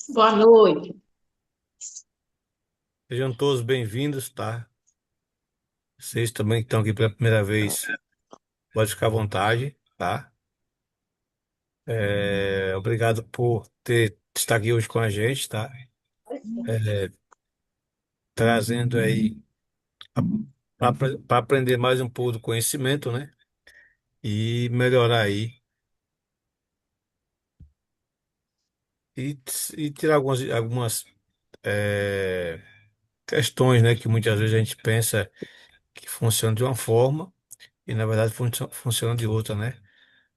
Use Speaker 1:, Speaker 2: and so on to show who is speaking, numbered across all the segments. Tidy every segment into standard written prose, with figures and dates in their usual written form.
Speaker 1: Boa noite.
Speaker 2: Sejam todos bem-vindos, tá? Vocês também que estão aqui pela primeira vez, pode ficar à vontade, tá? Obrigado por estar aqui hoje com a gente, tá? Trazendo aí para aprender mais um pouco do conhecimento, né? E melhorar aí e, e tirar algumas é, questões, né? Que muitas vezes a gente pensa que funciona de uma forma e na verdade funciona de outra, né?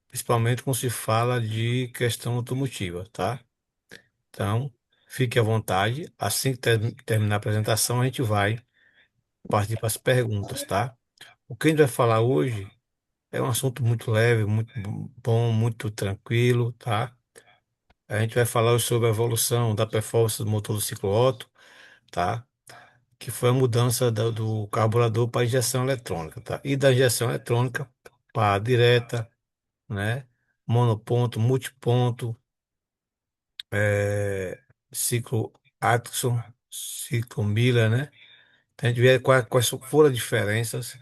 Speaker 2: Principalmente quando se fala de questão automotiva, tá? Então, fique à vontade. Assim que terminar a apresentação, a gente vai partir para as perguntas, tá? O que a gente vai falar hoje é um assunto muito leve, muito bom, muito tranquilo, tá? A gente vai falar hoje sobre a evolução da performance do motor do ciclo Otto, tá? Que foi a mudança do carburador para injeção eletrônica, tá? E da injeção eletrônica para direta, né? Monoponto, multiponto, ciclo Atkinson, ciclo Miller, né? A gente vê quais foram as diferenças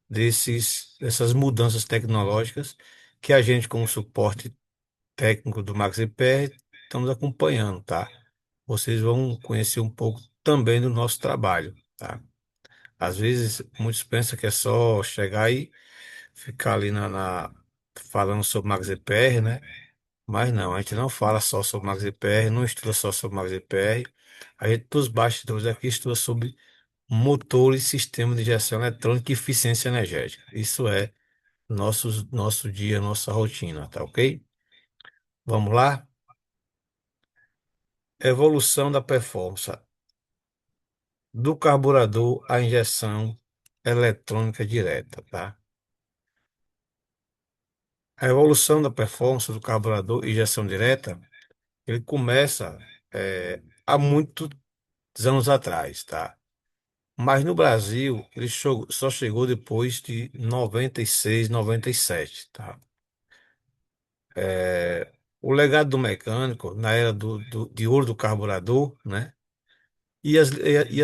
Speaker 2: dessas mudanças tecnológicas que a gente, como suporte técnico do MaxiPR, estamos acompanhando, tá? Vocês vão conhecer um pouco também do nosso trabalho, tá? Às vezes, muitos pensam que é só chegar e ficar ali falando sobre MaxiPR, né? Mas não, a gente não fala só sobre MaxiPR, não estuda só sobre MaxiPR. A gente, dos bastidores aqui, estuda sobre motor e sistema de injeção eletrônica e eficiência energética. Isso é nosso dia, nossa rotina, tá ok? Vamos lá? Evolução da performance do carburador à injeção eletrônica direta, tá? A evolução da performance do carburador e injeção direta, ele começa há muitos anos atrás, tá? Mas no Brasil, ele só chegou depois de 96, 97, tá? O legado do mecânico na era de ouro do carburador, né? E as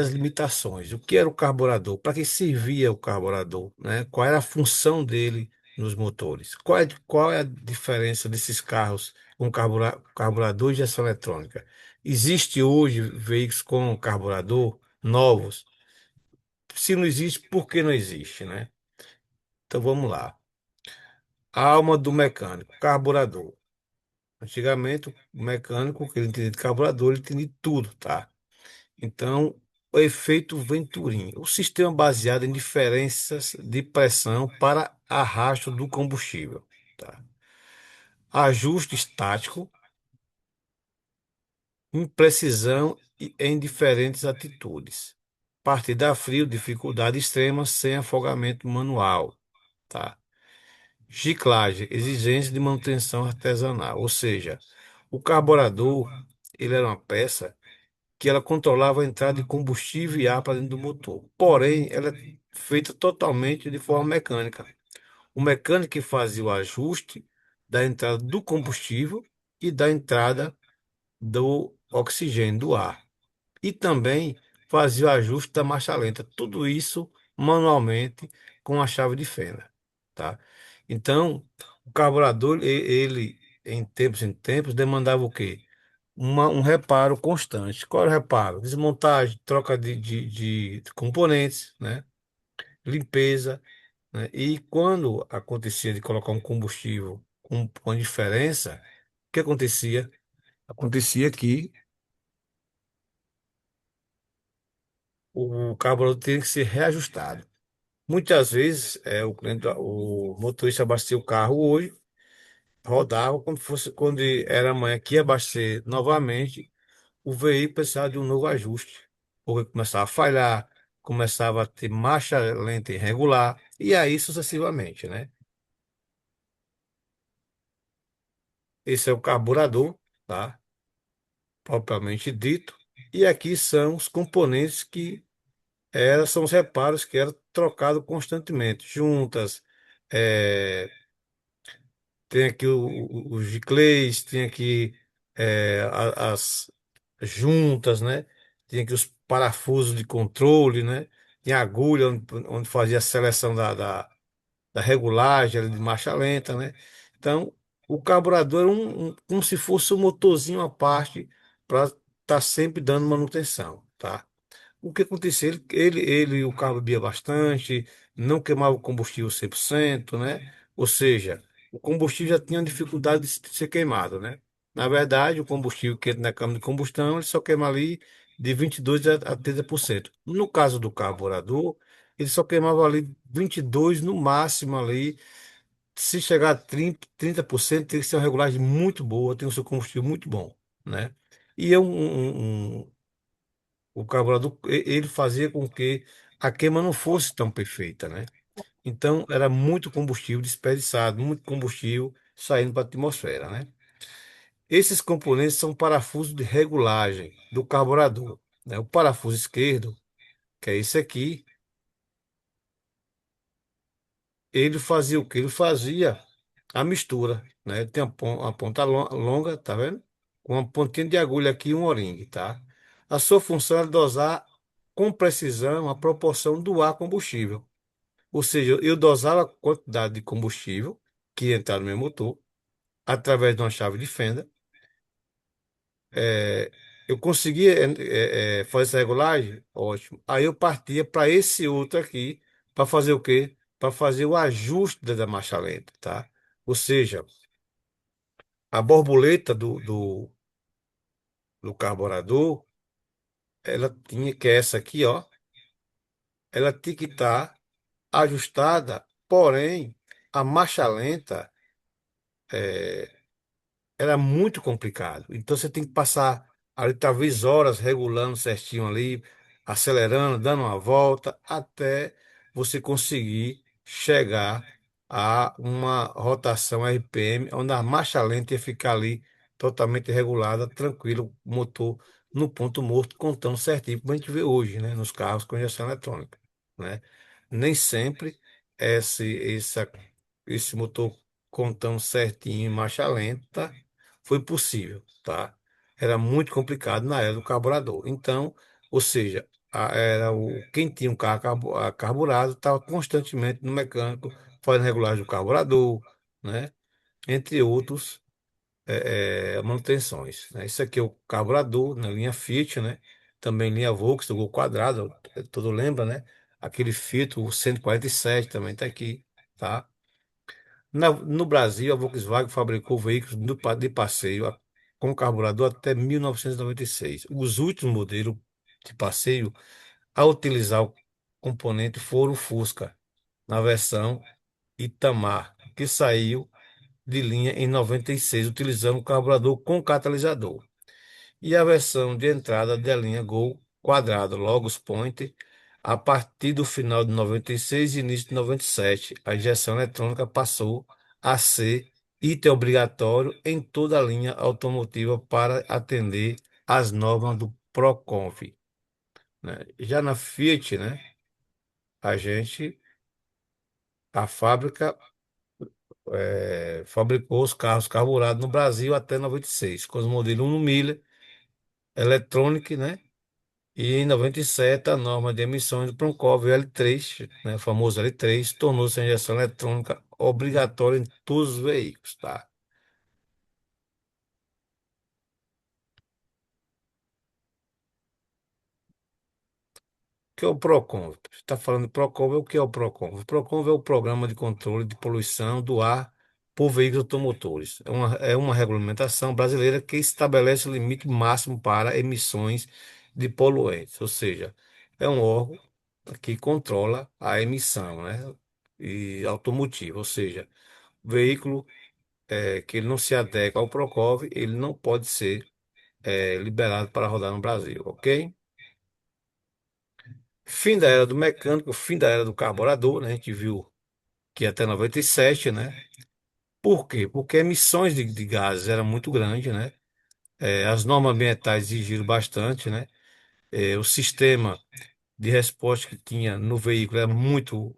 Speaker 2: limitações. O que era o carburador? Para que servia o carburador, né? Qual era a função dele nos motores? Qual é a diferença desses carros com carburador e injeção eletrônica? Existe hoje veículos com carburador novos? Se não existe, por que não existe, né? Então vamos lá. A alma do mecânico, carburador. Antigamente, o mecânico, que ele entendia de carburador, ele entendia de tudo, tá? Então, o efeito Venturi, o sistema baseado em diferenças de pressão para arrasto do combustível, tá? Ajuste estático, imprecisão em diferentes atitudes. Partida a frio, dificuldade extrema sem afogamento manual, tá? Giclagem, exigência de manutenção artesanal, ou seja, o carburador, ele era uma peça que ela controlava a entrada de combustível e ar para dentro do motor. Porém, ela é feita totalmente de forma mecânica. O mecânico que fazia o ajuste da entrada do combustível e da entrada do oxigênio, do ar. E também fazia o ajuste da marcha lenta. Tudo isso manualmente com a chave de fenda, tá? Então, o carburador, ele em tempos, demandava o quê? Um reparo constante. Qual era o reparo? Desmontagem, troca de componentes, né? Limpeza, né? E quando acontecia de colocar um combustível com diferença, o que acontecia? Acontecia que o carburador tinha que ser reajustado. Muitas vezes o motorista abastecia o carro hoje, rodava quando era amanhã que ia abastecer novamente, o veículo precisava de um novo ajuste, porque começava a falhar, começava a ter marcha lenta irregular, e aí sucessivamente, né? Esse é o carburador, tá? Propriamente dito. E aqui são os componentes são os reparos que eram trocados constantemente. Juntas, é, tem aqui os giclês, tem aqui juntas, né? Tinha aqui os parafusos de controle, né? Tinha agulha onde fazia a seleção da regulagem ali de marcha lenta, né? Então, o carburador era como se fosse um motorzinho à parte para estar sempre dando manutenção, tá? O que acontecia? O carro bebia bastante, não queimava o combustível 100%, né? Ou seja, o combustível já tinha dificuldade de ser queimado, né? Na verdade, o combustível que entra na câmara de combustão, ele só queima ali de 22 a 30%. No caso do carburador, ele só queimava ali 22 no máximo ali. Se chegar a 30%, tem que ser uma regulagem muito boa, tem o seu combustível muito bom, né? E o carburador, ele fazia com que a queima não fosse tão perfeita, né? Então, era muito combustível desperdiçado, muito combustível saindo para a atmosfera, né? Esses componentes são parafusos de regulagem do carburador, né? O parafuso esquerdo, que é esse aqui, ele fazia o que? Ele fazia a mistura, né? Tem uma ponta longa, tá vendo? Com uma pontinha de agulha aqui e um O-ring, tá? A sua função é dosar com precisão a proporção do ar combustível. Ou seja, eu dosava a quantidade de combustível que ia entrar no meu motor através de uma chave de fenda. É, eu conseguia fazer essa regulagem? Ótimo. Aí eu partia para esse outro aqui para fazer o quê? Para fazer o ajuste da marcha lenta, tá? Ou seja, a borboleta do carburador, ela tinha que essa aqui, ó, ela tinha que estar ajustada, porém, a marcha lenta era muito complicado. Então você tem que passar ali talvez horas regulando certinho ali, acelerando, dando uma volta, até você conseguir chegar a uma rotação RPM, onde a marcha lenta ia ficar ali totalmente regulada, tranquilo, o motor no ponto morto, contando certinho, como a gente vê hoje, né, nos carros com injeção eletrônica, né? Nem sempre esse motor contando certinho em marcha lenta foi possível, tá? Era muito complicado na era do carburador. Então, ou seja, quem tinha um carro carburado estava constantemente no mecânico fazendo regulagem do carburador, né? Entre outros manutenções, né? Isso aqui é o carburador na linha Fiat, né? Também linha Volks, do Gol quadrado, todo lembra, né? Aquele Fiat, o 147 também está aqui, tá? No Brasil, a Volkswagen fabricou veículos de passeio com carburador até 1996. Os últimos modelos de passeio a utilizar o componente foram o Fusca, na versão Itamar, que saiu de linha em 96, utilizando o carburador com catalisador. E a versão de entrada da linha Gol quadrado Logos Point, a partir do final de 96 e início de 97, a injeção eletrônica passou a ser item obrigatório em toda a linha automotiva para atender às normas do Proconv, né? Já na Fiat, né, a fábrica fabricou os carros carburados no Brasil até 96, com os modelos 1 milha, Electronic, né? E em 97, a norma de emissões do Proconv L3, né, o famoso L3, tornou-se a injeção eletrônica obrigatória em todos os veículos, tá? O que é o Proconv? Você está falando de Proconv, o que é o Proconv? O Proconv é o Programa de Controle de Poluição do Ar por Veículos Automotores. É uma regulamentação brasileira que estabelece o limite máximo para emissões de poluentes, ou seja, é um órgão que controla a emissão, né? E automotiva, ou seja, veículo que ele não se adequa ao Procov, ele não pode ser liberado para rodar no Brasil, ok? Fim da era do mecânico, fim da era do carburador, né? A gente viu que até 97, né? Por quê? Porque emissões de gases eram muito grandes, né? As normas ambientais exigiram bastante, né? O sistema de resposta que tinha no veículo era muito,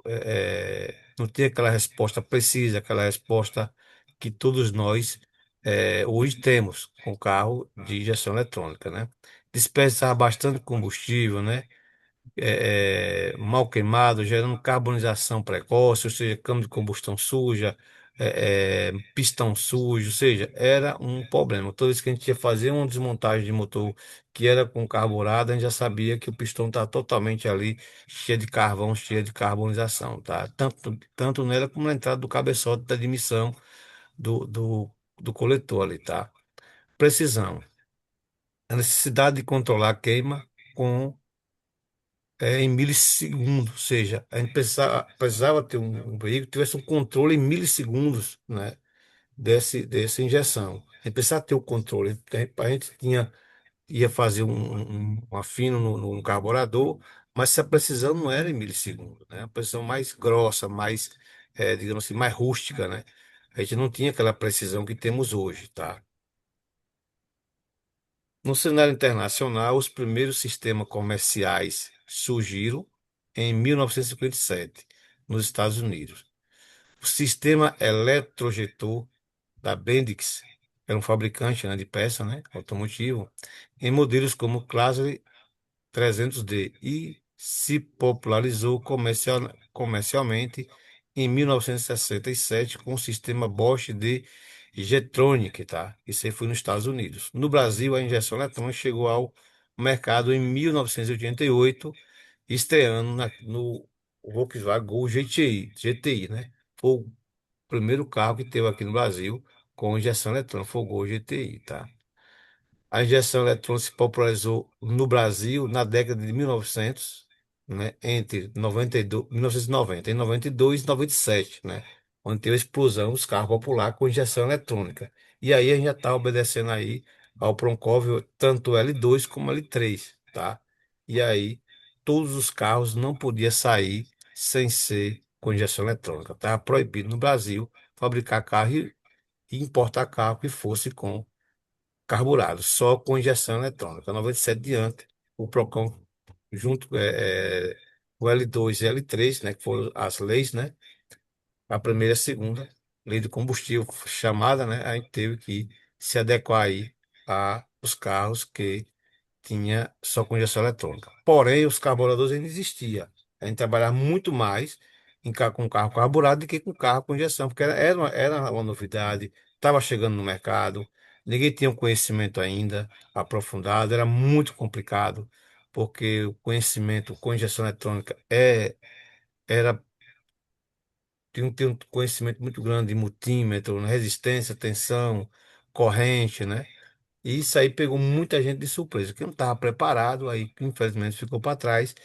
Speaker 2: não tinha aquela resposta precisa, aquela resposta que todos nós Hoje temos com carro de injeção eletrônica, né? Desperdiçava bastante combustível, né? Mal queimado, gerando carbonização precoce, ou seja, câmara de combustão suja, pistão sujo, ou seja, era um problema. Toda vez que a gente ia fazer uma desmontagem de motor que era com carburado, a gente já sabia que o pistão está totalmente ali cheio de carvão, cheio de carbonização, tá? Tanto nela como na entrada do cabeçote da admissão do coletor ali, tá? Precisão. A necessidade de controlar a queima com em milissegundos, ou seja, a gente precisava ter um veículo que tivesse um controle em milissegundos, né, dessa injeção. A gente precisava ter o controle. A gente ia fazer um afino no carburador, mas se a precisão não era em milissegundos, né, a precisão mais grossa, mais, digamos assim, mais rústica, né? A gente não tinha aquela precisão que temos hoje, tá? No cenário internacional, os primeiros sistemas comerciais surgiram em 1957, nos Estados Unidos. O sistema eletrojetor da Bendix era um fabricante, né, de peça, né, automotivo, em modelos como Chrysler 300D e se popularizou comercialmente em 1967 com o sistema Bosch de Jetronic, tá? Isso aí foi nos Estados Unidos. No Brasil, a injeção eletrônica chegou ao mercado em 1988, estreando no Volkswagen Gol GTI, né? Foi o primeiro carro que teve aqui no Brasil com injeção eletrônica, foi o Gol GTI, tá? A injeção eletrônica se popularizou no Brasil na década de 1900, né, entre 92, 1990, em 92 e 97, né, onde teve a explosão dos carros populares com injeção eletrônica. E aí a gente já está obedecendo aí ao Proncóvio, tanto L2 como L3, tá? E aí todos os carros não podiam sair sem ser com injeção eletrônica. Estava proibido no Brasil fabricar carro e importar carro que fosse com carburado, só com injeção eletrônica. 97 diante, o Procon, junto o L2 e L3, né, que foram as leis, né, a primeira e a segunda, lei do combustível chamada, né, a gente teve que se adequar aí a os carros que tinha só com injeção eletrônica. Porém, os carburadores ainda existiam. A gente trabalhava muito mais com carro carburado do que com carro com injeção, porque era uma novidade, estava chegando no mercado, ninguém tinha um conhecimento ainda aprofundado, era muito complicado, porque o conhecimento com injeção eletrônica era, tinha um conhecimento muito grande de multímetro, né, resistência, tensão, corrente, né? E isso aí pegou muita gente de surpresa. Quem não estava preparado, aí infelizmente ficou para trás.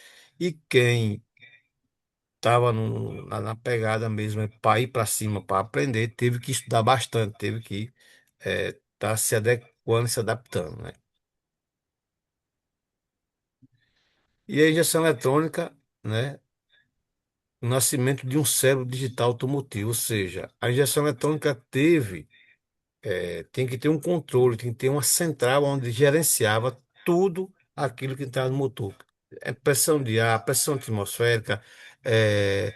Speaker 2: E quem estava na pegada mesmo, para ir para cima, para aprender, teve que estudar bastante, teve que estar se adequando e se adaptando, né? E a injeção eletrônica, né? O nascimento de um cérebro digital automotivo, ou seja, a injeção eletrônica tem que ter um controle, tem que ter uma central onde gerenciava tudo aquilo que estava no motor. Pressão de ar, pressão atmosférica, é,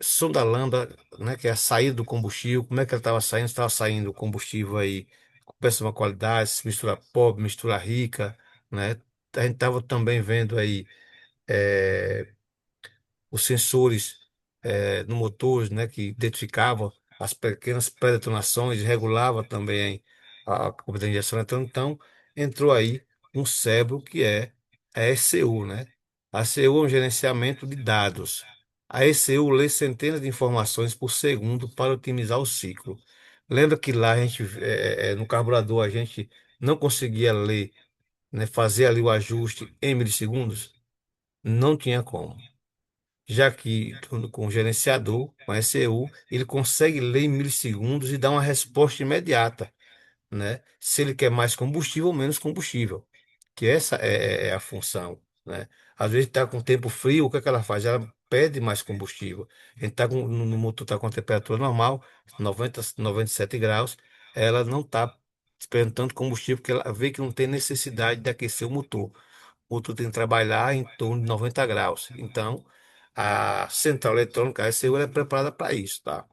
Speaker 2: sonda lambda, né, que é a saída do combustível, como é que ela estava saindo, estava saindo o combustível aí com péssima qualidade, se mistura pobre, mistura rica, né? A gente estava também vendo aí é, os sensores no motor, né, que identificavam as pequenas pré-detonações, regulava também a curva de injeção eletrônica. Então, entrou aí um cérebro que é a ECU, né? A ECU é um gerenciamento de dados. A ECU lê centenas de informações por segundo para otimizar o ciclo. Lembra que lá a gente, no carburador, a gente não conseguia ler, né, fazer ali o ajuste em milissegundos? Não tinha como, já que com o gerenciador, com a ECU, ele consegue ler em milissegundos e dar uma resposta imediata, né? Se ele quer mais combustível ou menos combustível, que essa é a função, né? Às vezes está com tempo frio, o que é que ela faz? Ela pede mais combustível. A gente tá no motor está com a temperatura normal, 90, 97 graus, ela não está esperando tanto combustível, porque ela vê que não tem necessidade de aquecer o motor. O motor tem que trabalhar em torno de 90 graus. Então, a central eletrônica, a ECU, ela é preparada para isso, tá?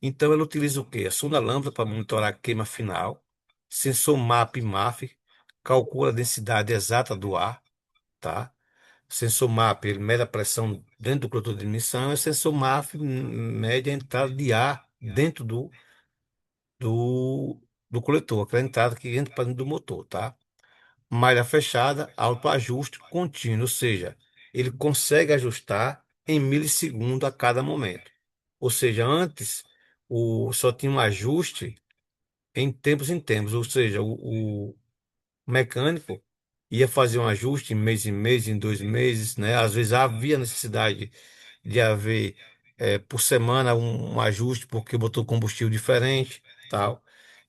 Speaker 2: Então, ela utiliza o quê? A sonda lambda para monitorar a queima final, sensor MAP e MAF, calcula a densidade exata do ar, tá? Sensor MAP, ele mede a pressão dentro do coletor de emissão, e sensor MAF mede a entrada de ar dentro do, do coletor, aquela entrada que entra para dentro do motor, tá? Malha fechada, autoajuste contínuo, ou seja, ele consegue ajustar em milissegundo a cada momento. Ou seja, antes só tinha um ajuste em tempos, ou seja, o mecânico ia fazer um ajuste em mês, em 2 meses, né? Às vezes havia necessidade de haver por semana um ajuste porque botou combustível diferente, tal.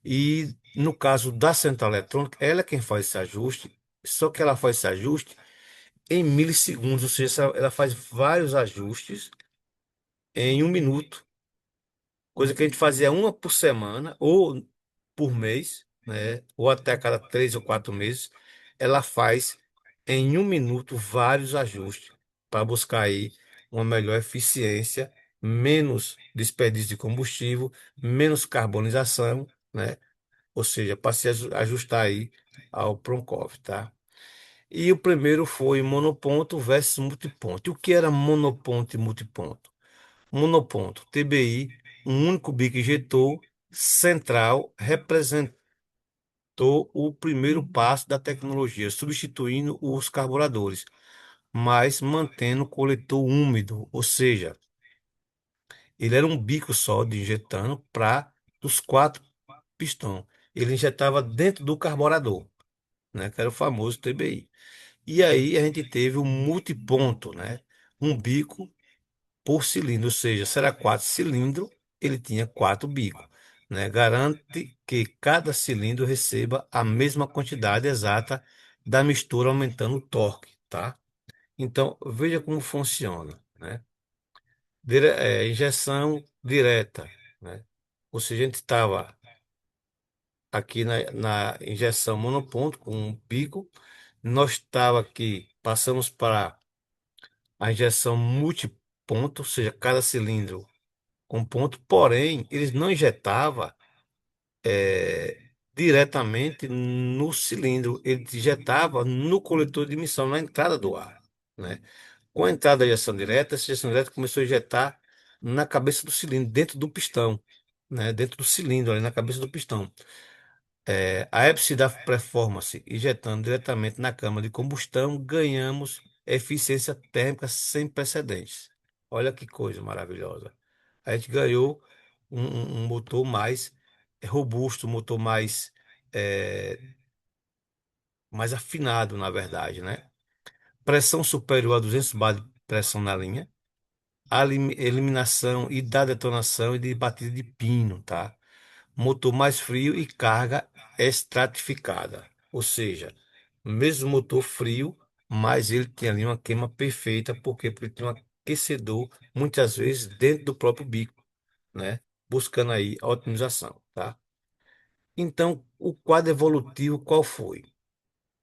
Speaker 2: E no caso da central eletrônica, ela é quem faz esse ajuste, só que ela faz esse ajuste em milissegundos, ou seja, ela faz vários ajustes em 1 minuto, coisa que a gente fazia uma por semana ou por mês, né? Ou até a cada 3 ou 4 meses, ela faz em 1 minuto vários ajustes para buscar aí uma melhor eficiência, menos desperdício de combustível, menos carbonização, né? Ou seja, para se ajustar aí ao Proncov, tá? E o primeiro foi monoponto versus multiponto. E o que era monoponto e multiponto? Monoponto, TBI, um único bico injetor central representou o primeiro passo da tecnologia, substituindo os carburadores, mas mantendo o coletor úmido, ou seja, ele era um bico só de injetando para os 4 pistões. Ele injetava dentro do carburador, né, que era o famoso TBI. E aí a gente teve o multiponto, né? Um bico por cilindro, ou seja, se era 4 cilindros, ele tinha 4 bicos, né? Garante que cada cilindro receba a mesma quantidade exata da mistura, aumentando o torque, tá? Então, veja como funciona, né? Injeção direta, né? Ou seja, a gente estava aqui na injeção monoponto com um pico, nós estava aqui, passamos para a injeção multiponto, ou seja, cada cilindro com ponto, porém, eles não injetavam diretamente no cilindro, ele injetava no coletor de emissão, na entrada do ar, né? Com a entrada da injeção direta, essa injeção direta começou a injetar na cabeça do cilindro, dentro do pistão, né? Dentro do cilindro, ali na cabeça do pistão. A épice da performance, injetando diretamente na câmara de combustão, ganhamos eficiência térmica sem precedentes. Olha que coisa maravilhosa. A gente ganhou um motor mais robusto, um motor eh, mais afinado, na verdade, né? Pressão superior a 200 bar de pressão na linha, eliminação e da detonação e de batida de pino, tá? Motor mais frio e carga estratificada. Ou seja, mesmo motor frio, mas ele tem ali uma queima perfeita, porque ele tem um aquecedor, muitas vezes dentro do próprio bico, né? Buscando aí a otimização, tá? Então, o quadro evolutivo qual foi?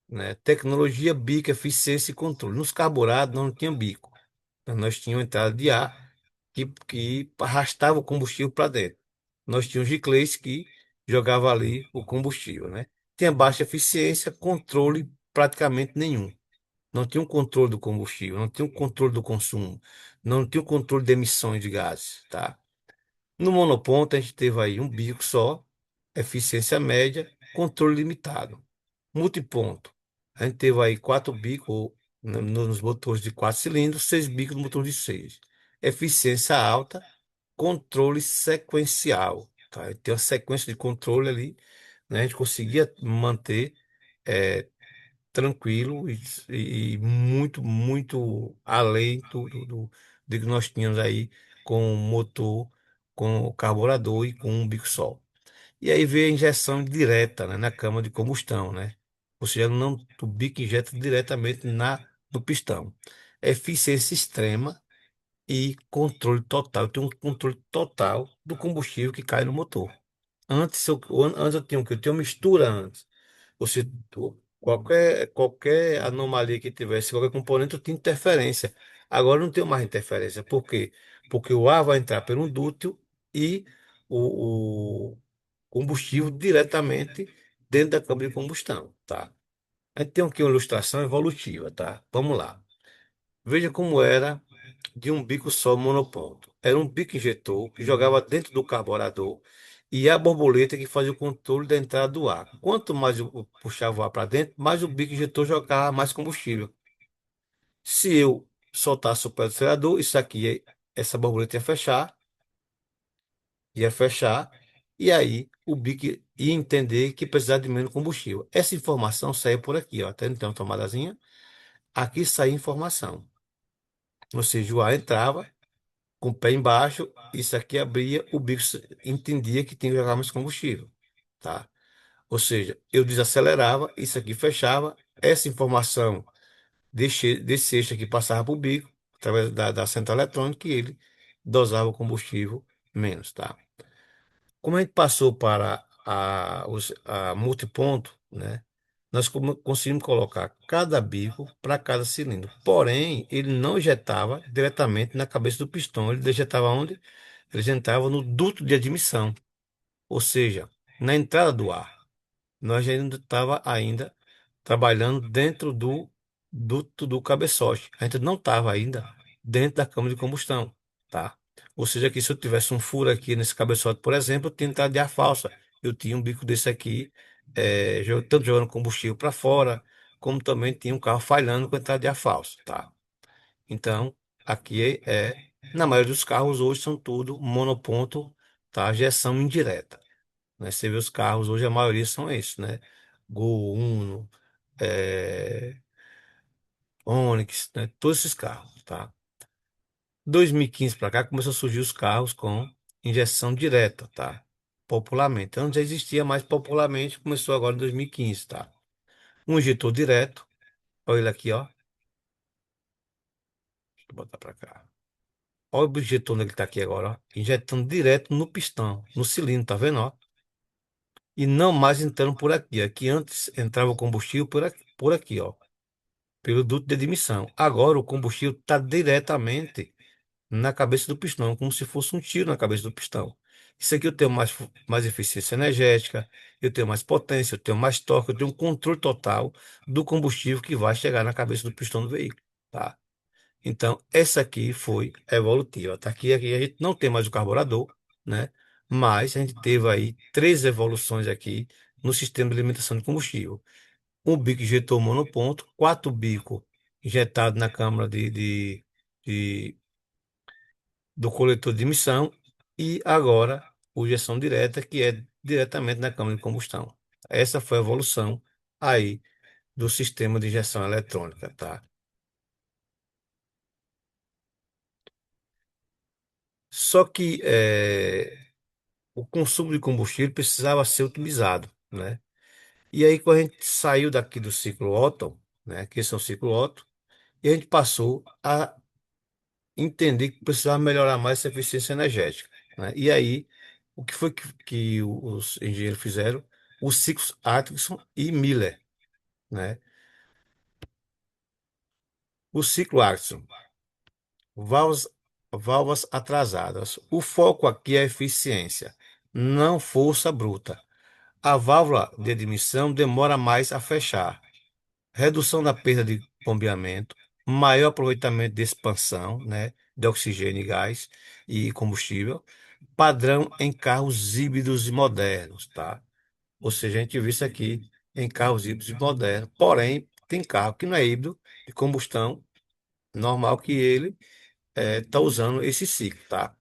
Speaker 2: Né? Tecnologia, bico, eficiência e controle. Nos carburados não tinha bico. Então, nós tínhamos entrada de ar que arrastava o combustível para dentro. Nós tínhamos giclês que jogava ali o combustível, né? Tinha baixa eficiência, controle praticamente nenhum. Não tinha um controle do combustível, não tinha um controle do consumo, não tinha um controle de emissões de gases, tá? No monoponto, a gente teve aí um bico só, eficiência média, controle limitado. Multiponto, a gente teve aí 4 bicos nos motores de 4 cilindros, 6 bicos no motor de 6. Eficiência alta, controle sequencial. Tá? Tem uma sequência de controle ali, né? A gente conseguia manter eh, tranquilo e muito, muito além do que nós tínhamos aí com o motor, com o carburador e com um bico só. E aí veio a injeção direta, né, na cama de combustão, né? Ou seja, não, o bico injeta diretamente no pistão. Eficiência extrema e controle total. Eu tenho um controle total do combustível que cai no motor. Antes eu tinha o quê? Eu tinha uma mistura antes. Você, qualquer anomalia que tivesse, qualquer componente, eu tinha interferência. Agora não tenho mais interferência. Por quê? Porque o ar vai entrar por um duto e o combustível diretamente dentro da câmara de combustão, tá? A gente tem aqui uma ilustração evolutiva, tá? Vamos lá. Veja como era de um bico só monoponto. Era um bico injetor que jogava dentro do carburador e a borboleta que fazia o controle da entrada do ar. Quanto mais eu puxava o ar para dentro, mais o bico injetor jogava mais combustível. Se eu soltasse o pé do acelerador, isso aqui, essa borboleta ia fechar, e aí o bico ia entender que precisava de menos combustível. Essa informação saía por aqui, ó, até então tomadazinha. Aqui saía informação. Ou seja, o ar entrava com o pé embaixo, isso aqui abria, o bico entendia que tinha que jogar mais combustível, tá? Ou seja, eu desacelerava, isso aqui fechava, essa informação desse eixo aqui passava para o bico, através da central eletrônica, e ele dosava o combustível menos, tá? Como a gente passou para a multiponto, né? Nós conseguimos colocar cada bico para cada cilindro. Porém, ele não injetava diretamente na cabeça do pistão. Ele injetava onde? Ele injetava no duto de admissão, ou seja, na entrada do ar. Nós ainda estava ainda trabalhando dentro do cabeçote. A gente não estava ainda dentro da câmara de combustão, tá? Ou seja, que se eu tivesse um furo aqui nesse cabeçote, por exemplo, eu tinha entrada de ar falsa. Eu tinha um bico desse aqui, tanto jogando combustível para fora, como também tinha um carro falhando com entrada de ar falsa, tá? Então, aqui na maioria dos carros hoje são tudo monoponto, tá? Injeção indireta, né? Você vê os carros hoje, a maioria são esses, né? Gol, Uno, é, Onix, né? Todos esses carros, tá? 2015 para cá começou a surgir os carros com injeção direta, tá? Popularmente. Então já existia mais popularmente, começou agora em 2015, tá? Um injetor direto, olha ele aqui, ó. Deixa eu botar para cá. Olha o injetor onde ele tá aqui agora, ó. Injetando direto no pistão, no cilindro, tá vendo, ó? E não mais entrando por aqui. Aqui antes entrava o combustível por aqui, ó, pelo duto de admissão. Agora o combustível está diretamente na cabeça do pistão, como se fosse um tiro na cabeça do pistão. Isso aqui eu tenho mais eficiência energética, eu tenho mais potência, eu tenho mais torque, eu tenho um controle total do combustível que vai chegar na cabeça do pistão do veículo, tá? Então, essa aqui foi evolutiva. Tá aqui a gente não tem mais o carburador, né? Mas a gente teve aí três evoluções aqui no sistema de alimentação de combustível. Um bico injetor monoponto, quatro bicos injetados na câmara de- do coletor de emissão e agora o injeção direta, que é diretamente na câmara de combustão. Essa foi a evolução aí do sistema de injeção eletrônica, tá? Só que o consumo de combustível precisava ser otimizado, né? E aí, quando a gente saiu daqui do ciclo Otto, né, que esse é o ciclo Otto, e a gente passou a entender que precisava melhorar mais essa eficiência energética, né? E aí, o que foi que os engenheiros fizeram? Os ciclos Atkinson e Miller, né? O ciclo Atkinson, válvulas, válvulas atrasadas. O foco aqui é a eficiência, não força bruta. A válvula de admissão demora mais a fechar. Redução da perda de bombeamento, maior aproveitamento de expansão, né, de oxigênio e gás e combustível, padrão em carros híbridos e modernos, tá? Ou seja, a gente viu isso aqui em carros híbridos e modernos. Porém, tem carro que não é híbrido, de combustão, normal que ele está usando esse ciclo, tá?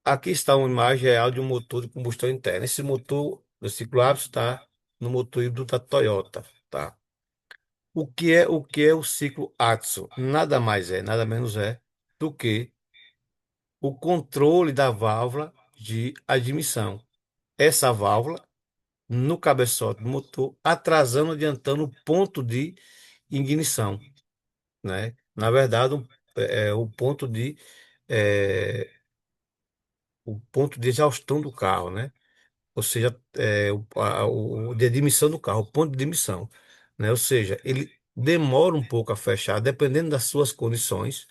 Speaker 2: Aqui está uma imagem real de um motor de combustão interna. Esse motor do ciclo ácido está no motor híbrido da Toyota, tá? O que é o ciclo Atso? Nada mais é, nada menos é do que o controle da válvula de admissão. Essa válvula no cabeçote do motor, atrasando, adiantando o ponto de ignição, né? Na verdade, é, o ponto de exaustão do carro, né? Ou seja, o de admissão do carro, o ponto de admissão, né? Ou seja, ele demora um pouco a fechar, dependendo das suas condições,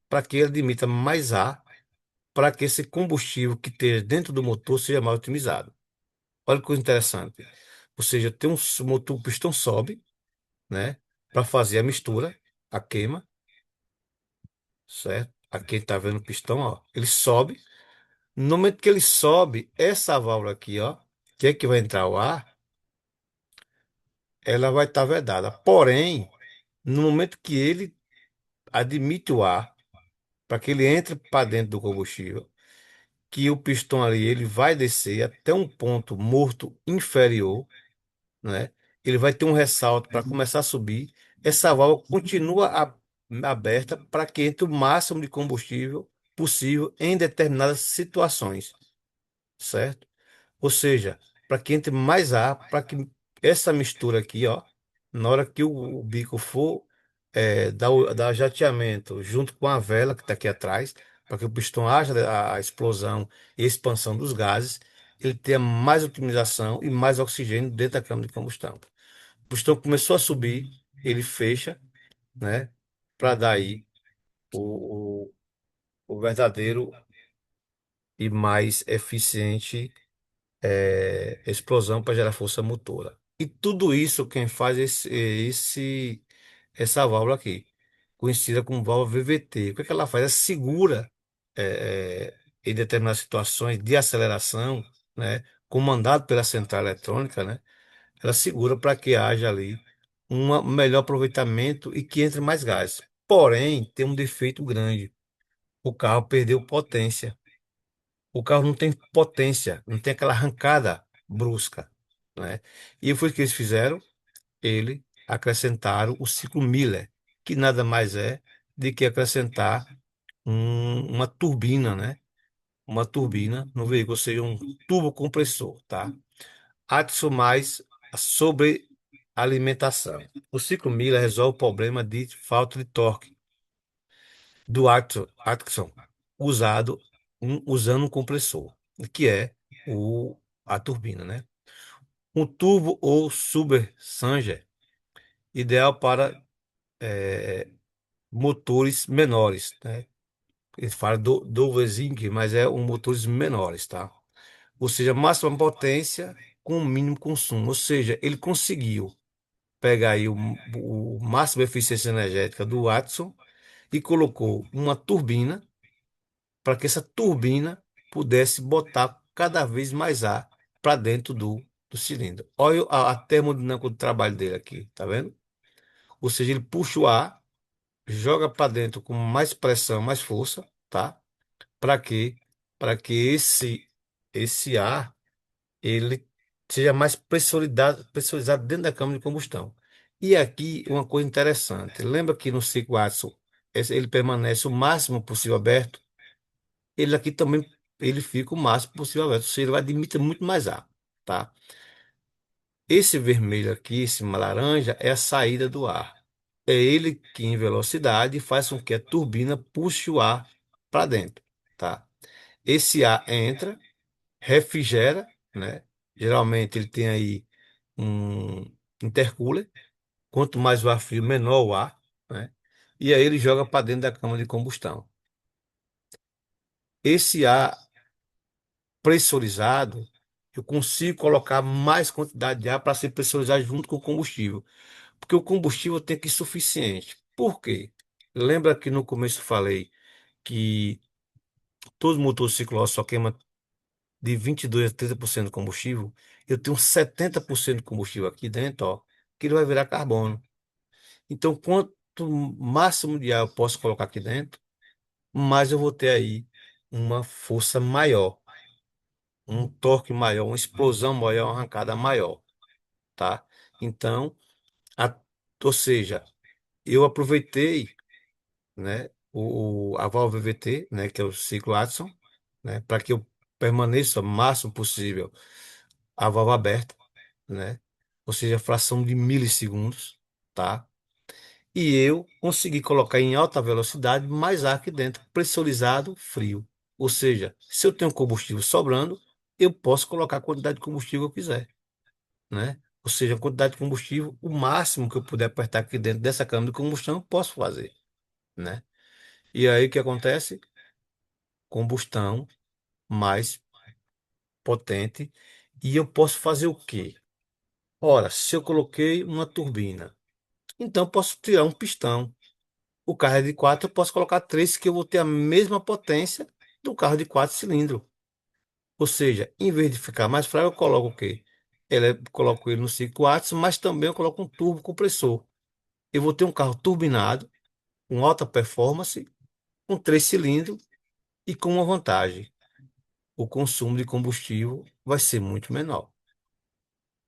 Speaker 2: para que ele admita mais ar para que esse combustível que esteja dentro do motor seja mais otimizado. Olha que coisa interessante. Ou seja, tem um motor, o pistão sobe, né? Para fazer a mistura, a queima, certo? Aqui está vendo o pistão, ó. Ele sobe. No momento que ele sobe, essa válvula aqui, ó, que é que vai entrar o ar, ela vai estar vedada. Porém, no momento que ele admite o ar, para que ele entre para dentro do combustível, que o pistão ali ele vai descer até um ponto morto inferior, né? Ele vai ter um ressalto para começar a subir. Essa válvula continua aberta para que entre o máximo de combustível possível em determinadas situações, certo? Ou seja, para que entre mais ar, para que essa mistura aqui, ó, na hora que o bico for dar jateamento junto com a vela que está aqui atrás, para que o pistão haja a explosão e expansão dos gases, ele tenha mais otimização e mais oxigênio dentro da câmara de combustão. O pistão começou a subir, ele fecha, né, para dar aí o, o verdadeiro e mais eficiente explosão para gerar força motora. E tudo isso quem faz essa válvula aqui, conhecida como válvula VVT. O que é que ela faz? Ela segura em determinadas situações de aceleração, né, comandado pela central eletrônica, né, ela segura para que haja ali um melhor aproveitamento e que entre mais gás. Porém, tem um defeito grande. O carro perdeu potência. O carro não tem potência, não tem aquela arrancada brusca, né? E foi o que eles fizeram? Ele acrescentaram o ciclo Miller, que nada mais é de que acrescentar uma turbina, né? Uma turbina no veículo, ou seja, um turbo compressor, tá? Adson mais a sobrealimentação. O ciclo Miller resolve o problema de falta de torque do Atkinson usando um compressor, que é a turbina, né? Um turbo ou supercharger, ideal para motores menores, né? Ele fala do Vezing, mas é um motores menores, tá? Ou seja, máxima potência com mínimo consumo. Ou seja, ele conseguiu pegar aí o máximo de eficiência energética do Watson e colocou uma turbina para que essa turbina pudesse botar cada vez mais ar para dentro do cilindro. Olha a termodinâmica do trabalho dele aqui, tá vendo? Ou seja, ele puxa o ar, joga para dentro com mais pressão, mais força, tá? Para quê? Para que esse ar ele seja mais pressurizado dentro da câmara de combustão. E aqui uma coisa interessante. Lembra que no ciclo Watson ele permanece o máximo possível aberto? Ele aqui também ele fica o máximo possível aberto, ou seja, ele vai admitir muito mais ar, tá? Esse vermelho aqui, esse laranja, é a saída do ar. É ele que, em velocidade, faz com que a turbina puxe o ar para dentro, tá? Esse ar entra, refrigera, né? Geralmente ele tem aí um intercooler. Quanto mais o ar frio, menor o ar, né? E aí ele joga para dentro da câmara de combustão. Esse ar pressurizado, eu consigo colocar mais quantidade de ar para ser pressurizado junto com o combustível. Porque o combustível tem que ir suficiente. Por quê? Lembra que no começo eu falei que todos os motores ciclosos só queimam de 22 a 30% de combustível? Eu tenho 70% de combustível aqui dentro, ó, que ele vai virar carbono. Então, quanto máximo de ar eu posso colocar aqui dentro, mais eu vou ter aí uma força maior, um torque maior, uma explosão maior, uma arrancada maior, tá? Então, a- ou seja, eu aproveitei, né, a válvula VVT, né, que é o ciclo Atkinson, né, para que eu permaneça o máximo possível a válvula aberta, né, ou seja, fração de milissegundos, tá? E eu consegui colocar em alta velocidade mais ar aqui dentro, pressurizado, frio. Ou seja, se eu tenho combustível sobrando, eu posso colocar a quantidade de combustível que eu quiser, né? Ou seja, a quantidade de combustível, o máximo que eu puder apertar aqui dentro dessa câmara de combustão, eu posso fazer, né? E aí o que acontece? combustão mais potente. E eu posso fazer o quê? Ora, se eu coloquei uma turbina, então eu posso tirar um pistão. O carro é de quatro, eu posso colocar três que eu vou ter a mesma potência do carro de quatro cilindros. Ou seja, em vez de ficar mais fraco, eu coloco o quê? Coloco ele no 5 watts, mas também eu coloco um turbo compressor. Eu vou ter um carro turbinado, com alta performance, com três cilindros e com uma vantagem: o consumo de combustível vai ser muito menor.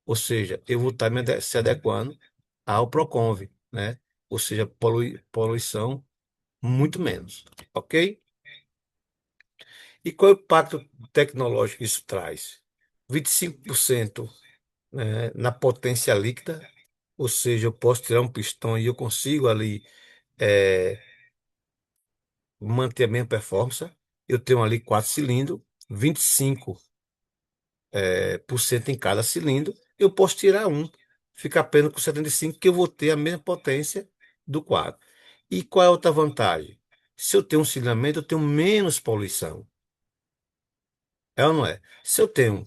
Speaker 2: Ou seja, eu vou estar se adequando ao Proconv, né? Ou seja, poluição muito menos, ok? E qual é o impacto tecnológico que isso traz? 25%, né, na potência líquida, ou seja, eu posso tirar um pistão e eu consigo ali eh, manter a mesma performance. Eu tenho ali quatro cilindros, 25 por cento em cada cilindro. Eu posso tirar um, fica apenas com 75, que eu vou ter a mesma potência do quadro. E qual é a outra vantagem? Se eu tenho um cilindrament, eu tenho menos poluição. É ou não é? Se eu tenho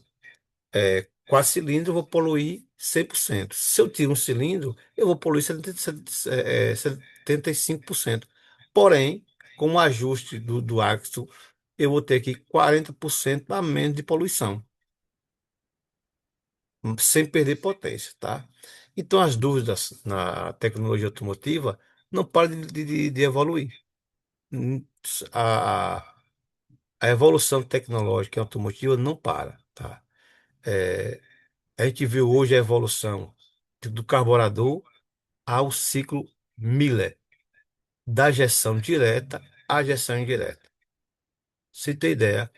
Speaker 2: quatro cilindros, eu vou poluir 100%. Se eu tiro um cilindro, eu vou poluir 75%. Porém, com o ajuste do axle, eu vou ter aqui 40% a menos de poluição, sem perder potência, tá? Então, as dúvidas na tecnologia automotiva não param de evoluir. Hum, A, a evolução tecnológica automotiva não para, tá? É, a gente viu hoje a evolução do carburador ao ciclo Miller, da jeção direta à jeção indireta. Você tem ideia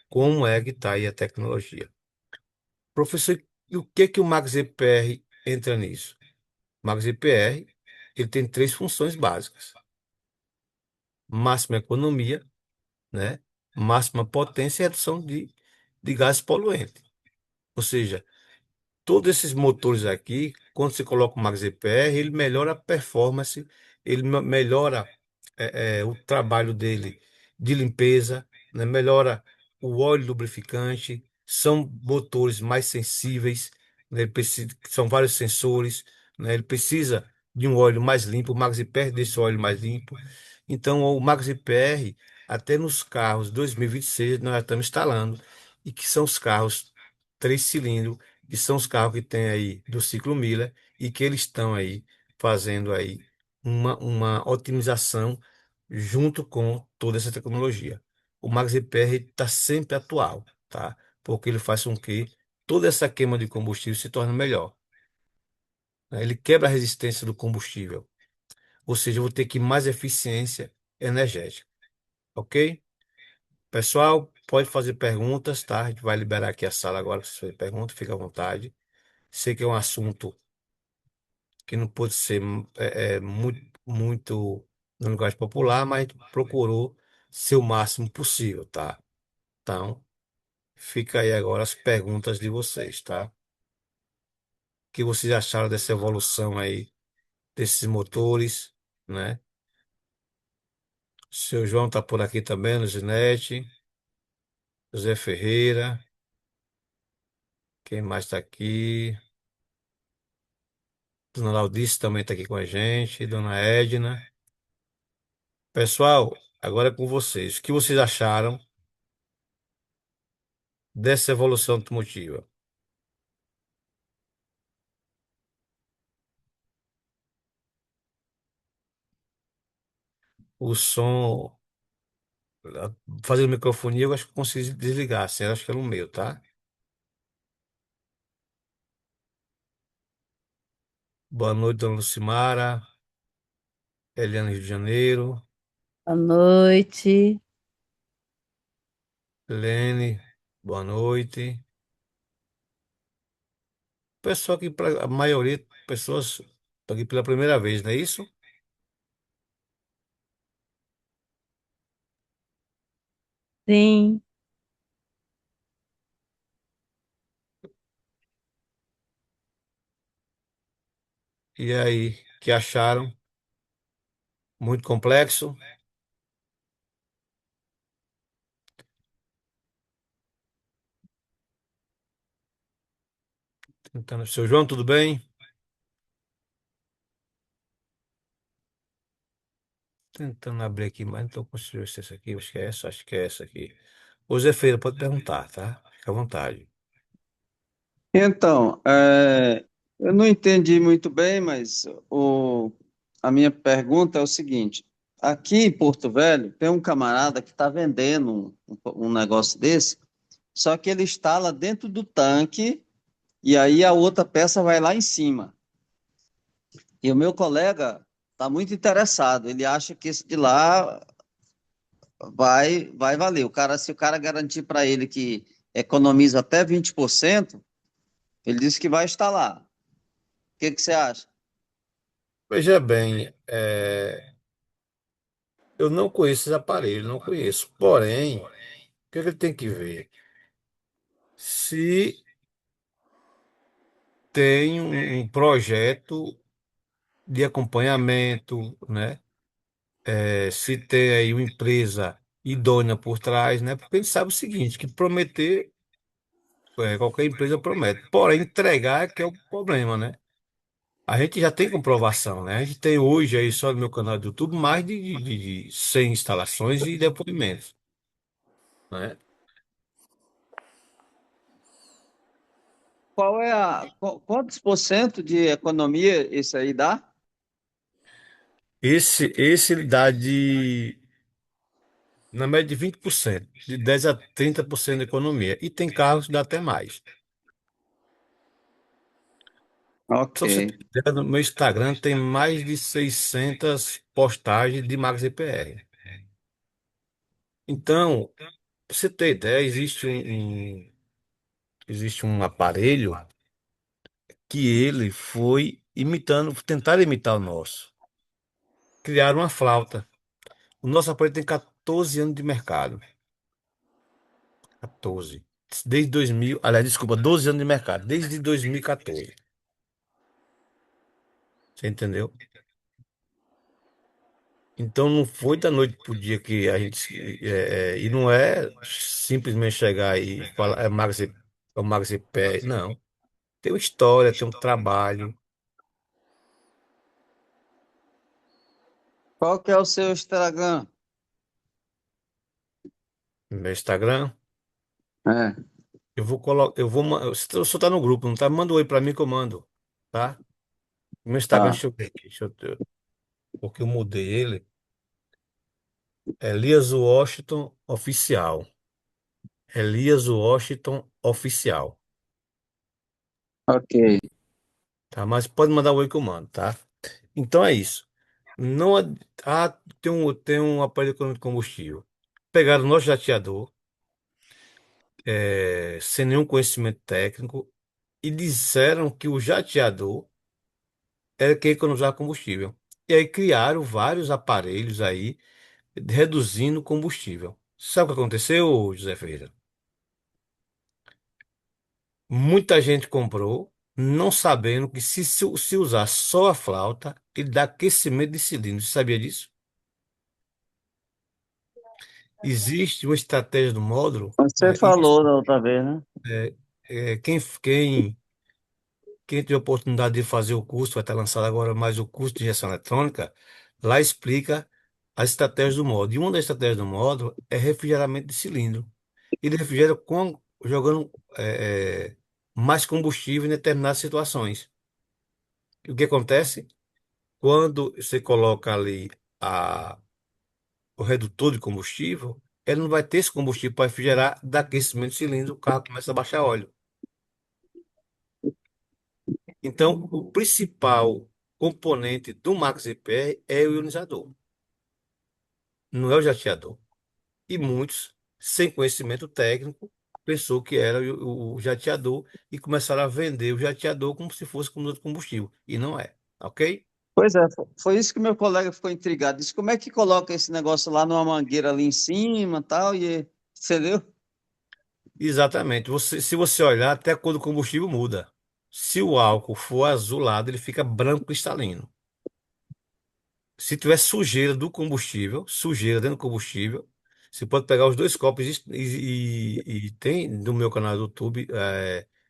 Speaker 2: como é que está aí a tecnologia. Professor, e o que que o Max EPR entra nisso? O Max EPR, ele tem três funções básicas: máxima economia, né? Máxima potência e redução de gases poluentes. Ou seja, todos esses motores aqui, quando você coloca o Max EPR, ele melhora a performance, ele melhora o trabalho dele de limpeza, né? Melhora o óleo lubrificante, são motores mais sensíveis, né? São vários sensores, né? Ele precisa de um óleo mais limpo, o Max EPR deixa o óleo mais limpo. Então, o Max EPR, até nos carros 2026, nós já estamos instalando, e que são os carros três cilindros, que são os carros que tem aí do ciclo Miller e que eles estão aí fazendo aí uma otimização junto com toda essa tecnologia. O MaxIPR está sempre atual, tá? Porque ele faz com que toda essa queima de combustível se torne melhor, né? Ele quebra a resistência do combustível, ou seja, eu vou ter que mais eficiência energética, ok? Pessoal, pode fazer perguntas, tá? A gente vai liberar aqui a sala agora para vocês fazerem perguntas, fica à vontade. Sei que é um assunto que não pôde ser muito no linguagem popular, mas procurou ser o máximo possível, tá? Então, fica aí agora as perguntas de vocês, tá? O que vocês acharam dessa evolução aí desses motores, né? O seu João tá por aqui também, Luzinete, José Ferreira, quem mais tá aqui? Dona Laudice também tá aqui com a gente, Dona Edna. Pessoal, agora é com vocês. O que vocês acharam dessa evolução automotiva? O som, fazendo microfonia, eu acho que eu consigo desligar, assim, eu acho que é no meu, tá? Boa noite, dona Lucimara, Eliana Rio de Janeiro,
Speaker 1: Boa noite.
Speaker 2: Lene, boa noite. Pessoal aqui, a maioria, pessoas estão aqui pela primeira vez, não é isso?
Speaker 1: Sim,
Speaker 2: E aí, que acharam? Muito complexo? Então, seu João, tudo bem? Tentando abrir aqui, mas não estou conseguindo ver se é essa aqui. Acho que é essa, acho que é essa aqui. Ô Zé Feira, pode perguntar, tá? Fica à vontade.
Speaker 3: Então, eu não entendi muito bem, mas a minha pergunta é o seguinte: aqui em Porto Velho tem um camarada que está vendendo um negócio desse, só que ele instala dentro do tanque e aí a outra peça vai lá em cima. E o meu colega está muito interessado, ele acha que esse de lá vai valer. Se o cara garantir para ele que economiza até 20%, ele disse que vai instalar. O que você acha?
Speaker 2: Veja bem, eu não conheço esse aparelho, não conheço. Porém, o que ele tem que ver? Se tem um projeto de acompanhamento, né? Se tem aí uma empresa idônea por trás, né? Porque a gente sabe o seguinte, que prometer, qualquer empresa promete. Porém, entregar é que é o problema, né? A gente já tem comprovação, né? A gente tem hoje aí só no meu canal do YouTube mais de 100 instalações e depoimentos, né?
Speaker 3: Quantos por cento de economia isso aí dá?
Speaker 2: Esse ele dá na média de 20%, de 10 a 30% de economia. E tem carros que dá até mais.
Speaker 3: Ok.
Speaker 2: Só pra você ter ideia, no meu Instagram tem mais de 600 postagens de Max EPR. Então, pra você ter ideia, existe um aparelho que ele foi imitando, tentar imitar o nosso. Criaram uma flauta. O nosso aparelho tem 14 anos de mercado. 14. Desde 2000, aliás, desculpa, 12 anos de mercado, desde 2014. Você entendeu? Então não foi da noite pro dia que a gente. E não é simplesmente chegar e falar, é o Maxi Pé. Não. Tem uma história, tem um trabalho.
Speaker 3: Qual que é o seu Instagram?
Speaker 2: No meu Instagram,
Speaker 3: É,
Speaker 2: eu vou colocar. Se você tá no grupo, não tá? Manda um oi pra mim que eu mando. Tá? Meu Instagram,
Speaker 3: tá.
Speaker 2: deixa eu ver aqui. Porque eu mudei ele. É Elias Washington Oficial. Elias Washington Oficial.
Speaker 3: Ok.
Speaker 2: Tá? Mas pode mandar o oi que eu mando, tá? Então é isso. Não, tem um aparelho econômico de combustível. Pegaram o nosso jateador, sem nenhum conhecimento técnico, e disseram que o jateador era que economizava combustível. E aí criaram vários aparelhos aí, reduzindo o combustível. Sabe o que aconteceu, José Ferreira? Muita gente comprou, não sabendo que se usar só a flauta, ele dá aquecimento de cilindro. Você sabia disso? Existe uma estratégia do módulo.
Speaker 3: Você falou da outra vez, né?
Speaker 2: É, quem tem a oportunidade de fazer o curso, vai estar lançado agora mais o curso de gestão eletrônica, lá explica as estratégias do módulo. E uma das estratégias do módulo é refrigeramento de cilindro. Ele refrigera jogando mais combustível em determinadas situações. E o que acontece? Quando você coloca ali a, o redutor de combustível, ele não vai ter esse combustível para refrigerar, dá aquecimento de cilindro, o carro começa a baixar óleo. Então, o principal componente do MaxiPR é o ionizador, não é o jateador. E muitos, sem conhecimento técnico, pensou que era o jateador e começaram a vender o jateador como se fosse como outro combustível. E não é, ok?
Speaker 3: Pois é, foi isso que meu colega ficou intrigado. Disse, como é que coloca esse negócio lá numa mangueira ali em cima e tal, entendeu?
Speaker 2: Exatamente. Se você olhar, até a cor do combustível muda. Se o álcool for azulado, ele fica branco cristalino. Se tiver sujeira do combustível, sujeira dentro do combustível, você pode pegar os dois copos e tem no meu canal do YouTube,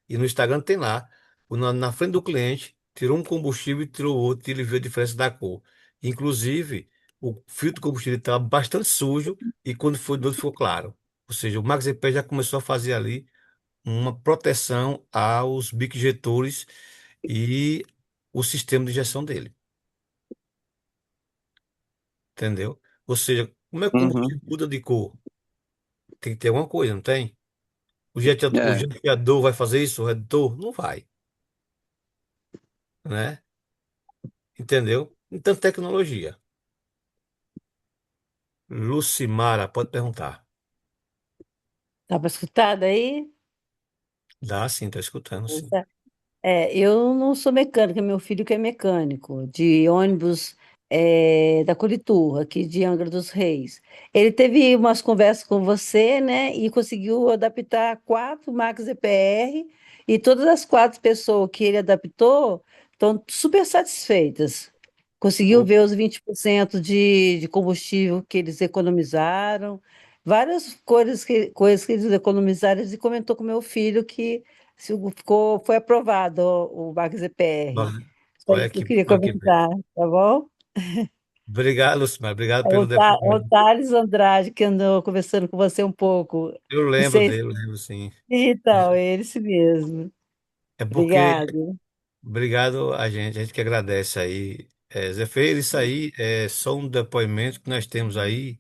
Speaker 2: e no Instagram tem lá. na frente do cliente, tirou um combustível e tirou outro, e ele viu a diferença da cor. Inclusive, o filtro de combustível estava bastante sujo e quando foi do outro ficou claro. Ou seja, o MaxEP já começou a fazer ali uma proteção aos bicos injetores e o sistema de injeção dele, entendeu? Ou seja, como é que o
Speaker 3: Uhum.
Speaker 2: combustível muda de cor? Tem que ter alguma coisa, não tem? O
Speaker 3: É.
Speaker 2: jeteador vai fazer isso? O redutor? Não vai, né? Entendeu? Então, tecnologia. Lucimara, pode perguntar.
Speaker 1: Tá para escutar daí?
Speaker 2: Dá sim, tô escutando, sim.
Speaker 1: Eu não sou mecânica, meu filho que é mecânico, de ônibus da Colitur, aqui de Angra dos Reis. Ele teve umas conversas com você, né, e conseguiu adaptar 4 Max EPR, e todas as 4 pessoas que ele adaptou estão super satisfeitas. Conseguiu
Speaker 2: Pô,
Speaker 1: ver os 20% de combustível que eles economizaram, várias coisas que eles economizaram, e comentou com meu filho que foi aprovado o Max EPR.
Speaker 2: olha
Speaker 1: Só
Speaker 2: olha
Speaker 1: isso que eu
Speaker 2: aqui,
Speaker 1: queria
Speaker 2: olha aqui.
Speaker 1: comentar, tá bom?
Speaker 2: Obrigado, Lucimara. Obrigado
Speaker 1: É
Speaker 2: pelo
Speaker 1: O
Speaker 2: depoimento.
Speaker 1: Thales Andrade, que andou conversando com você um pouco.
Speaker 2: Eu
Speaker 1: Não
Speaker 2: lembro
Speaker 1: sei se
Speaker 2: dele, eu lembro sim.
Speaker 1: então, é ele mesmo.
Speaker 2: É porque,
Speaker 1: Obrigado.
Speaker 2: obrigado a gente que agradece aí. Zé Feira, isso aí é só um depoimento que nós temos aí,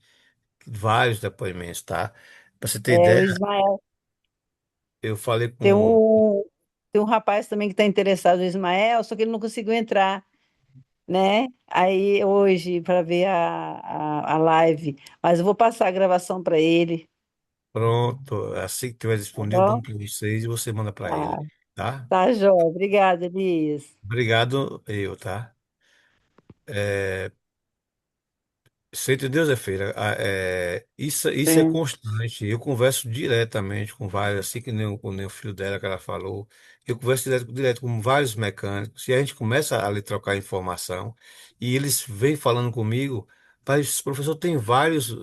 Speaker 2: vários depoimentos, tá? Para você ter
Speaker 1: O
Speaker 2: ideia,
Speaker 1: Ismael,
Speaker 2: eu falei
Speaker 1: tem
Speaker 2: com.
Speaker 1: um, tem um rapaz também que está interessado no Ismael, só que ele não conseguiu entrar, né? Aí hoje, para ver a live, mas eu vou passar a gravação para ele,
Speaker 2: Pronto, assim que tiver
Speaker 1: tá
Speaker 2: disponível,
Speaker 1: bom?
Speaker 2: bom para vocês e você manda para
Speaker 1: Tá,
Speaker 2: ele, tá?
Speaker 1: tá, joia. Obrigada, Elias.
Speaker 2: Obrigado, eu, tá? É, você entendeu, Zé Feira? Isso é
Speaker 1: Sim.
Speaker 2: constante. Eu converso diretamente com vários, assim que nem o filho dela que ela falou. Eu converso direto com vários mecânicos e a gente começa a ali trocar informação e eles vêm falando comigo, mas professor, tem vários.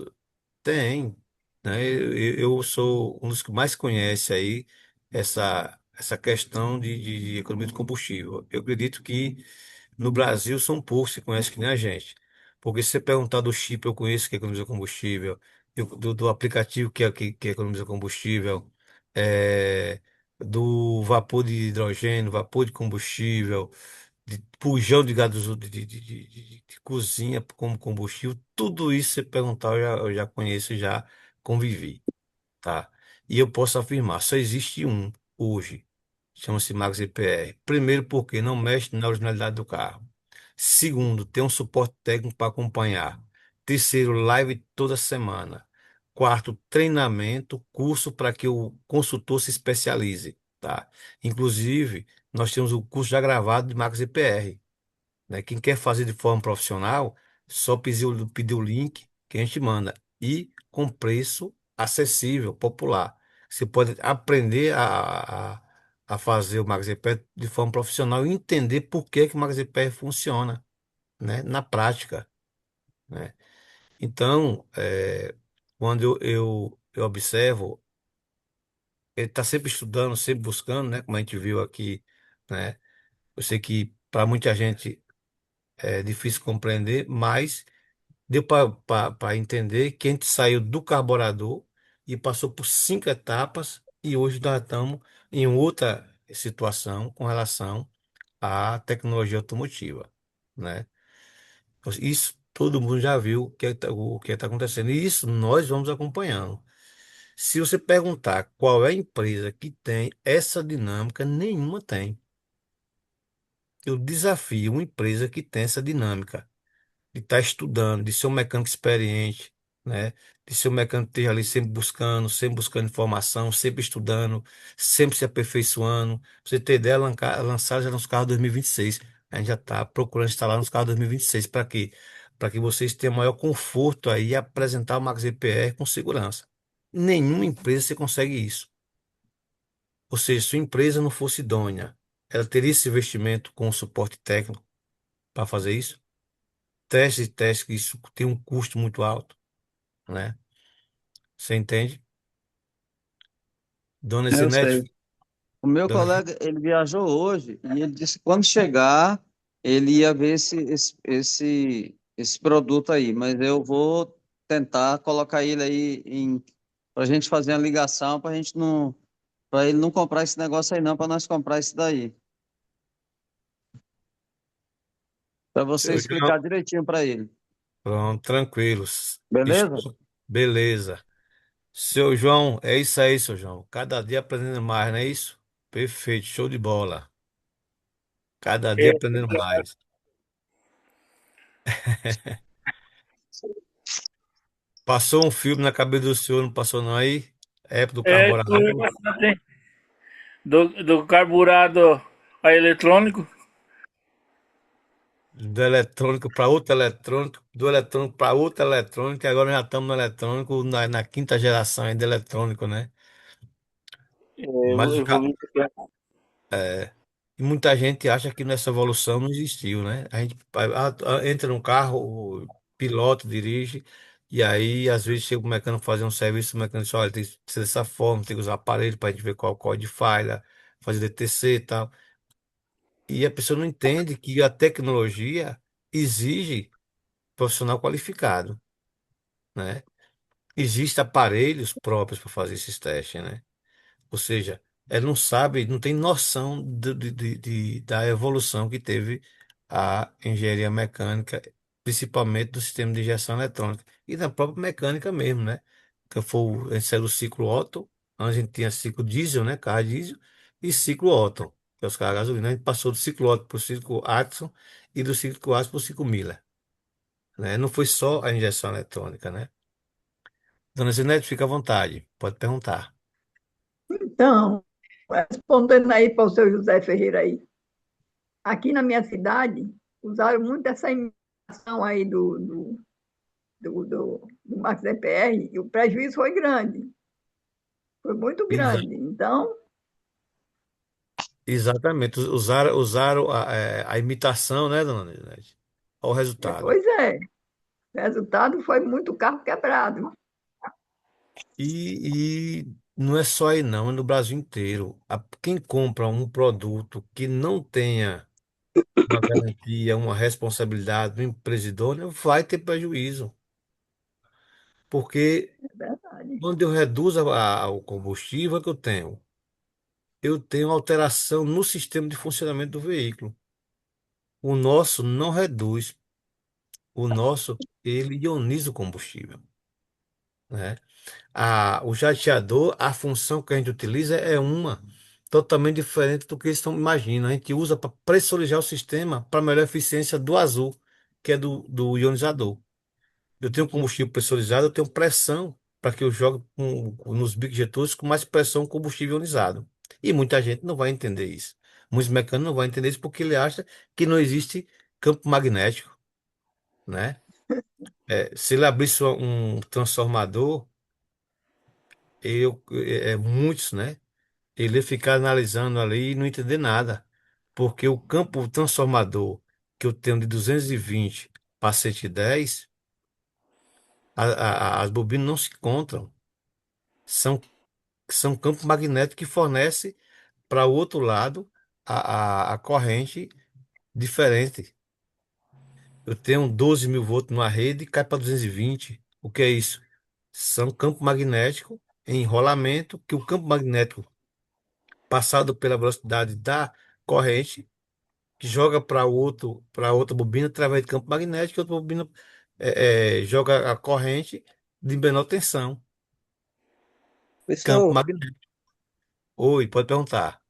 Speaker 2: Tem, né? Eu sou um dos que mais conhece aí essa questão de economia de combustível. Eu acredito que no Brasil são poucos que conhecem que nem a gente. Porque se você perguntar do chip, eu conheço que economiza combustível, do aplicativo que economiza combustível, do vapor de hidrogênio, vapor de combustível, de bujão de gás de cozinha como combustível, tudo isso se perguntar, eu já conheço, já convivi, tá? E eu posso afirmar, só existe um hoje, chama-se Max EPR. Primeiro, porque não mexe na originalidade do carro. Segundo, tem um suporte técnico para acompanhar. Terceiro, live toda semana. Quarto, treinamento, curso para que o consultor se especialize, tá? Inclusive, nós temos o curso já gravado de Max EPR, né? Quem quer fazer de forma profissional, só pedir o link que a gente manda e com preço acessível, popular. Você pode aprender a fazer o MaxPR de forma profissional e entender por que que o MaxPR funciona, né? Na prática, né? Então, quando eu observo, ele está sempre estudando, sempre buscando, né? Como a gente viu aqui, né? Eu sei que para muita gente é difícil compreender, mas deu para entender que a gente saiu do carburador e passou por 5 etapas e hoje nós estamos em outra situação com relação à tecnologia automotiva, né? Isso todo mundo já viu o que está acontecendo e isso nós vamos acompanhando. Se você perguntar qual é a empresa que tem essa dinâmica, nenhuma tem. Eu desafio uma empresa que tem essa dinâmica de estar estudando, de ser um mecânico experiente, né? De ser um mecânico que esteja ali sempre buscando informação, sempre estudando, sempre se aperfeiçoando. Pra você ter ideia, lançaram já nos carros 2026. A gente já está procurando instalar nos carros 2026. Para quê? Para que vocês tenham maior conforto aí e apresentar o Max EPR com segurança. Nenhuma empresa você consegue isso. Ou seja, se sua empresa não fosse idônea, ela teria esse investimento com o suporte técnico para fazer isso? Testes e testes, que isso tem um custo muito alto, né? Você entende? Dona
Speaker 3: Eu
Speaker 2: Zenete,
Speaker 3: sei. O meu
Speaker 2: Dona-
Speaker 3: colega, ele viajou hoje e ele disse que quando chegar, ele ia ver esse produto aí. Mas eu vou tentar colocar ele aí para a gente fazer a ligação, para ele não comprar esse negócio aí não, para nós comprar esse daí. Para você
Speaker 2: Seu João,
Speaker 3: explicar direitinho para ele.
Speaker 2: pronto, tranquilos.
Speaker 3: Beleza?
Speaker 2: Beleza. Seu João, é isso aí, seu João. Cada dia aprendendo mais, não é isso? Perfeito, show de bola. Cada dia
Speaker 4: É,
Speaker 2: aprendendo mais. Passou um filme na cabeça do senhor, não passou não aí? Época do
Speaker 4: Inclui
Speaker 2: carburador,
Speaker 4: bastante do carburado a eletrônico.
Speaker 2: do eletrônico para outro eletrônico, do eletrônico para outro eletrônico, e agora já estamos no eletrônico, na quinta geração ainda eletrônico, né? Mas os
Speaker 4: Evoluiu.
Speaker 2: e muita gente acha que nessa evolução não existiu, né? A gente entra num carro, o piloto dirige, e aí às vezes chega o mecânico fazer um serviço, o mecânico diz, olha, tem que ser dessa forma, tem que usar aparelho para a gente ver qual é o código de falha, fazer DTC e tal. E a pessoa não entende que a tecnologia exige profissional qualificado, né? Existem aparelhos próprios para fazer esses testes, né? Ou seja, ela não sabe, não tem noção da evolução que teve a engenharia mecânica, principalmente do sistema de injeção eletrônica e da própria mecânica mesmo, né? Que foi, esse era o ciclo Otto, antes a gente tinha ciclo diesel, né? Carro diesel, e ciclo Otto, que é os carros a gasolina. A gente passou do ciclo Otto para o ciclo Atkinson e do ciclo Atkinson para o ciclo Miller, né? Não foi só a injeção eletrônica, né? Dona Zenete, fica à vontade, pode perguntar.
Speaker 5: Então, respondendo aí para o seu José Ferreira aí, aqui na minha cidade, usaram muito essa imitação aí do Max DPR e o prejuízo foi grande, foi muito grande. Então,
Speaker 2: Exatamente, usaram a imitação, né, dona Neide? Olha o resultado.
Speaker 5: pois é, o resultado foi muito carro quebrado.
Speaker 2: E não é só aí não, é no Brasil inteiro. Quem compra um produto que não tenha uma garantia, uma responsabilidade do empreendedor, vai ter prejuízo. Porque
Speaker 5: É verdade,
Speaker 2: quando eu reduzo o combustível, o que eu tenho? Eu tenho alteração no sistema de funcionamento do veículo. O nosso não reduz, o nosso, ele ioniza o combustível, né? O jateador, a função que a gente utiliza é uma totalmente diferente do que eles estão imaginando. A gente usa para pressurizar o sistema para melhor eficiência do azul, que é do ionizador. Eu tenho combustível pressurizado, eu tenho pressão para que eu jogue nos bicos com mais pressão combustível ionizado. E muita gente não vai entender isso. Muitos mecânicos não vão entender isso porque ele acha que não existe campo magnético, né? Se ele abrisse um transformador, muitos, né? Ele ia ficar analisando ali e não entender nada. Porque o campo transformador que eu tenho de 220 para 110, as bobinas não se encontram. São, são campos magnéticos que fornecem para o outro lado a corrente diferente. Eu tenho 12 mil volts numa rede e cai para 220. O que é isso? São campos magnéticos em enrolamento, que o campo magnético, passado pela velocidade da corrente, que joga para outra bobina através de campo magnético, e outra bobina joga a corrente de menor tensão. Campo
Speaker 6: Professor,
Speaker 2: magnético. Oi, pode perguntar.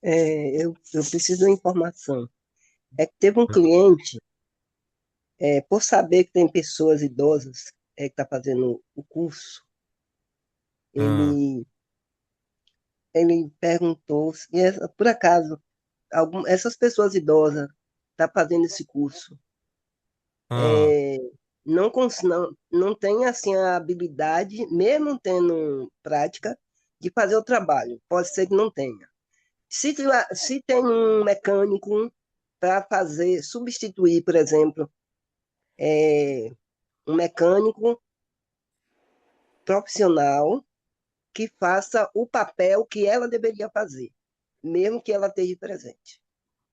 Speaker 6: eu preciso de uma informação. É que teve um cliente, por saber que tem pessoas idosas que está fazendo o curso,
Speaker 2: Ah,
Speaker 6: ele, ele perguntou se, por acaso, essas pessoas idosas estão fazendo esse curso,
Speaker 2: ah,
Speaker 6: não tem assim a habilidade, mesmo tendo prática, de fazer o trabalho. Pode ser que não tenha. Se tem um mecânico para fazer, substituir, por exemplo, um mecânico profissional que faça o papel que ela deveria fazer, mesmo que ela esteja presente.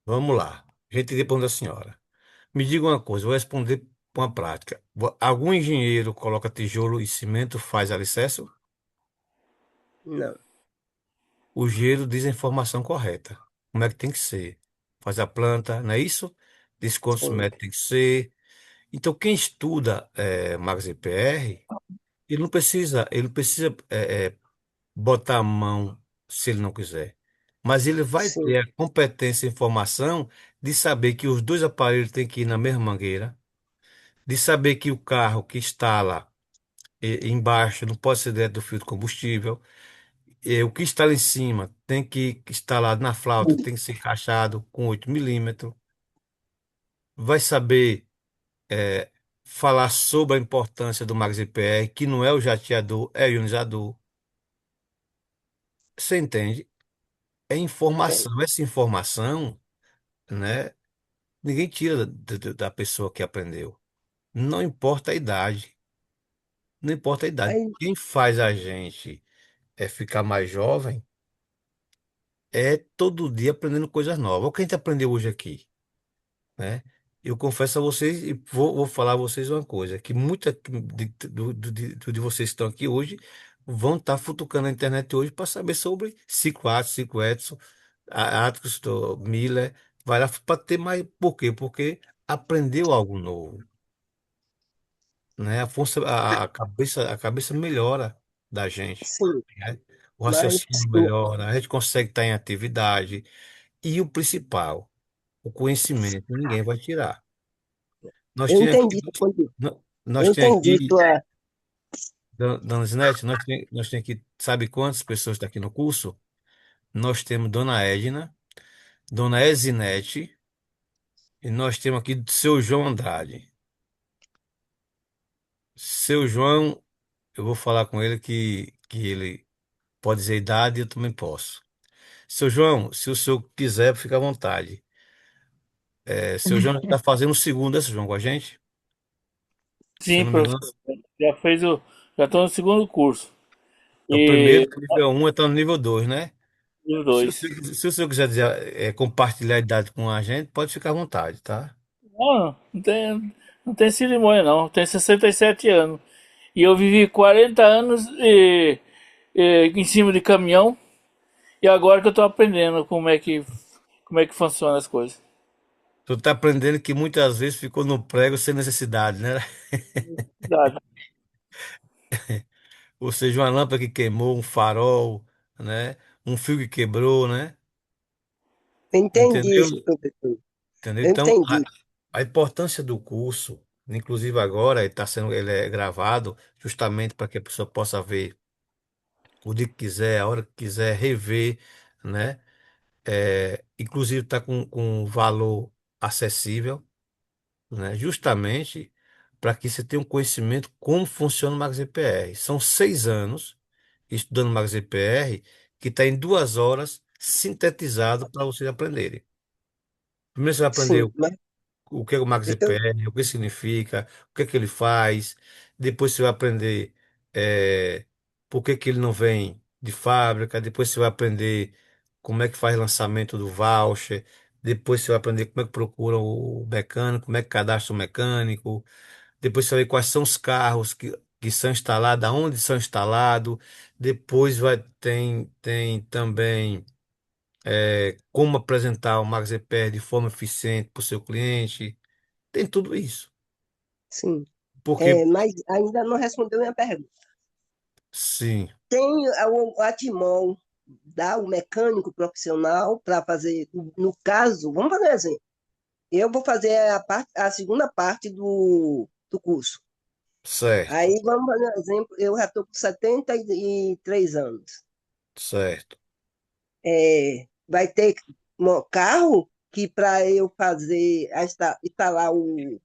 Speaker 2: Vamos lá. A gente responde a senhora. Me diga uma coisa, eu vou responder com uma prática. Algum engenheiro coloca tijolo e cimento, faz alicerce?
Speaker 6: Não,
Speaker 2: O engenheiro diz a informação correta. Como é que tem que ser? Faz a planta, não é isso? Diz quantos
Speaker 6: sim,
Speaker 2: metros tem que ser. Então, quem estuda Max EPR, ele não precisa botar a mão se ele não quiser. Mas ele vai
Speaker 6: sim,
Speaker 2: ter a competência e informação de saber que os dois aparelhos têm que ir na mesma mangueira, de saber que o carro que instala embaixo não pode ser dentro do fio de combustível, o que está lá em cima tem que instalar na flauta, tem que ser encaixado com 8 mm. Vai saber eh, falar sobre a importância do Max IPR, que não é o jateador, é o ionizador. Você entende? É
Speaker 6: entendo.
Speaker 2: informação. Essa informação, né? Ninguém tira da pessoa que aprendeu. Não importa a idade. Não importa a idade.
Speaker 6: Aí,
Speaker 2: Quem faz a gente ficar mais jovem é todo dia aprendendo coisas novas. O que a gente aprendeu hoje aqui, né? Eu confesso a vocês e vou falar a vocês uma coisa, que muita de vocês que estão aqui hoje vão estar futucando a internet hoje para saber sobre Ciclo Atlas, Ciclo Edson, Atlas, Miller, vai lá para ter mais. Por quê? Porque aprendeu algo novo, né? A cabeça melhora da gente,
Speaker 6: sim,
Speaker 2: né? O
Speaker 6: mas
Speaker 2: raciocínio melhora, a gente consegue estar em atividade. E o principal, o conhecimento, ninguém vai tirar. Nós
Speaker 6: eu
Speaker 2: temos aqui,
Speaker 6: entendi tua condição.
Speaker 2: nós
Speaker 6: Eu
Speaker 2: temos
Speaker 6: entendi
Speaker 2: aqui,
Speaker 6: tua.
Speaker 2: Dona Zinete, nós temos aqui, sabe quantas pessoas estão aqui no curso? Nós temos Dona Edna, Dona Ezinete, e nós temos aqui Seu João Andrade. Seu João, eu vou falar com ele que ele pode dizer a idade, eu também posso. Seu João, se o senhor quiser, fica à vontade. Seu João está fazendo o segundo, né, seu João, com a gente? Se eu
Speaker 4: Sim,
Speaker 2: não me engano,
Speaker 4: professor. Já fez o. Já estou no segundo curso.
Speaker 2: é o primeiro,
Speaker 4: E
Speaker 2: nível 1, está no nível 2, né?
Speaker 4: os
Speaker 2: Se o
Speaker 4: dois.
Speaker 2: senhor, se o senhor quiser dizer, compartilhar a idade com a gente, pode ficar à vontade, tá?
Speaker 4: Não tem cerimônia, não. Tem 67 anos. E eu vivi 40 anos em cima de caminhão. E agora que eu estou aprendendo como é que funciona as coisas.
Speaker 2: Tu tá aprendendo que muitas vezes ficou no prego sem necessidade, né?
Speaker 4: Verdade.
Speaker 2: Ou seja, uma lâmpada que queimou, um farol, né? Um fio que quebrou, né?
Speaker 6: Eu entendi
Speaker 2: Entendeu?
Speaker 6: isso, professor.
Speaker 2: Entendeu?
Speaker 6: Eu
Speaker 2: Então,
Speaker 6: entendi.
Speaker 2: a importância do curso, inclusive agora, ele é gravado justamente para que a pessoa possa ver o dia que quiser, a hora que quiser, rever, né? Inclusive está com valor acessível, né? Justamente para que você tenha um conhecimento como funciona o Max EPR. São 6 anos estudando Max EPR que está em 2 horas sintetizado para vocês aprenderem. Primeiro você vai aprender
Speaker 6: Sim, mas
Speaker 2: o que é o Max
Speaker 6: deixa eu.
Speaker 2: EPR, o que significa, o que é que ele faz. Depois você vai aprender por que que ele não vem de fábrica. Depois você vai aprender como é que faz lançamento do voucher. Depois você vai aprender como é que procura o mecânico, como é que cadastra o mecânico. Depois você vai ver quais são os carros que são instalados, aonde são instalados. Depois tem também como apresentar o Max EPR de forma eficiente para o seu cliente. Tem tudo isso.
Speaker 6: Sim.
Speaker 2: Porque,
Speaker 6: Mas ainda não respondeu minha pergunta.
Speaker 2: sim,
Speaker 6: Tem o Atimol, dá o mecânico profissional para fazer, no caso, vamos fazer assim, eu vou fazer a segunda parte do curso.
Speaker 2: certo,
Speaker 6: Aí, vamos fazer um exemplo, eu já estou com 73 anos.
Speaker 2: certo.
Speaker 6: Vai ter um carro que para eu fazer, instalar o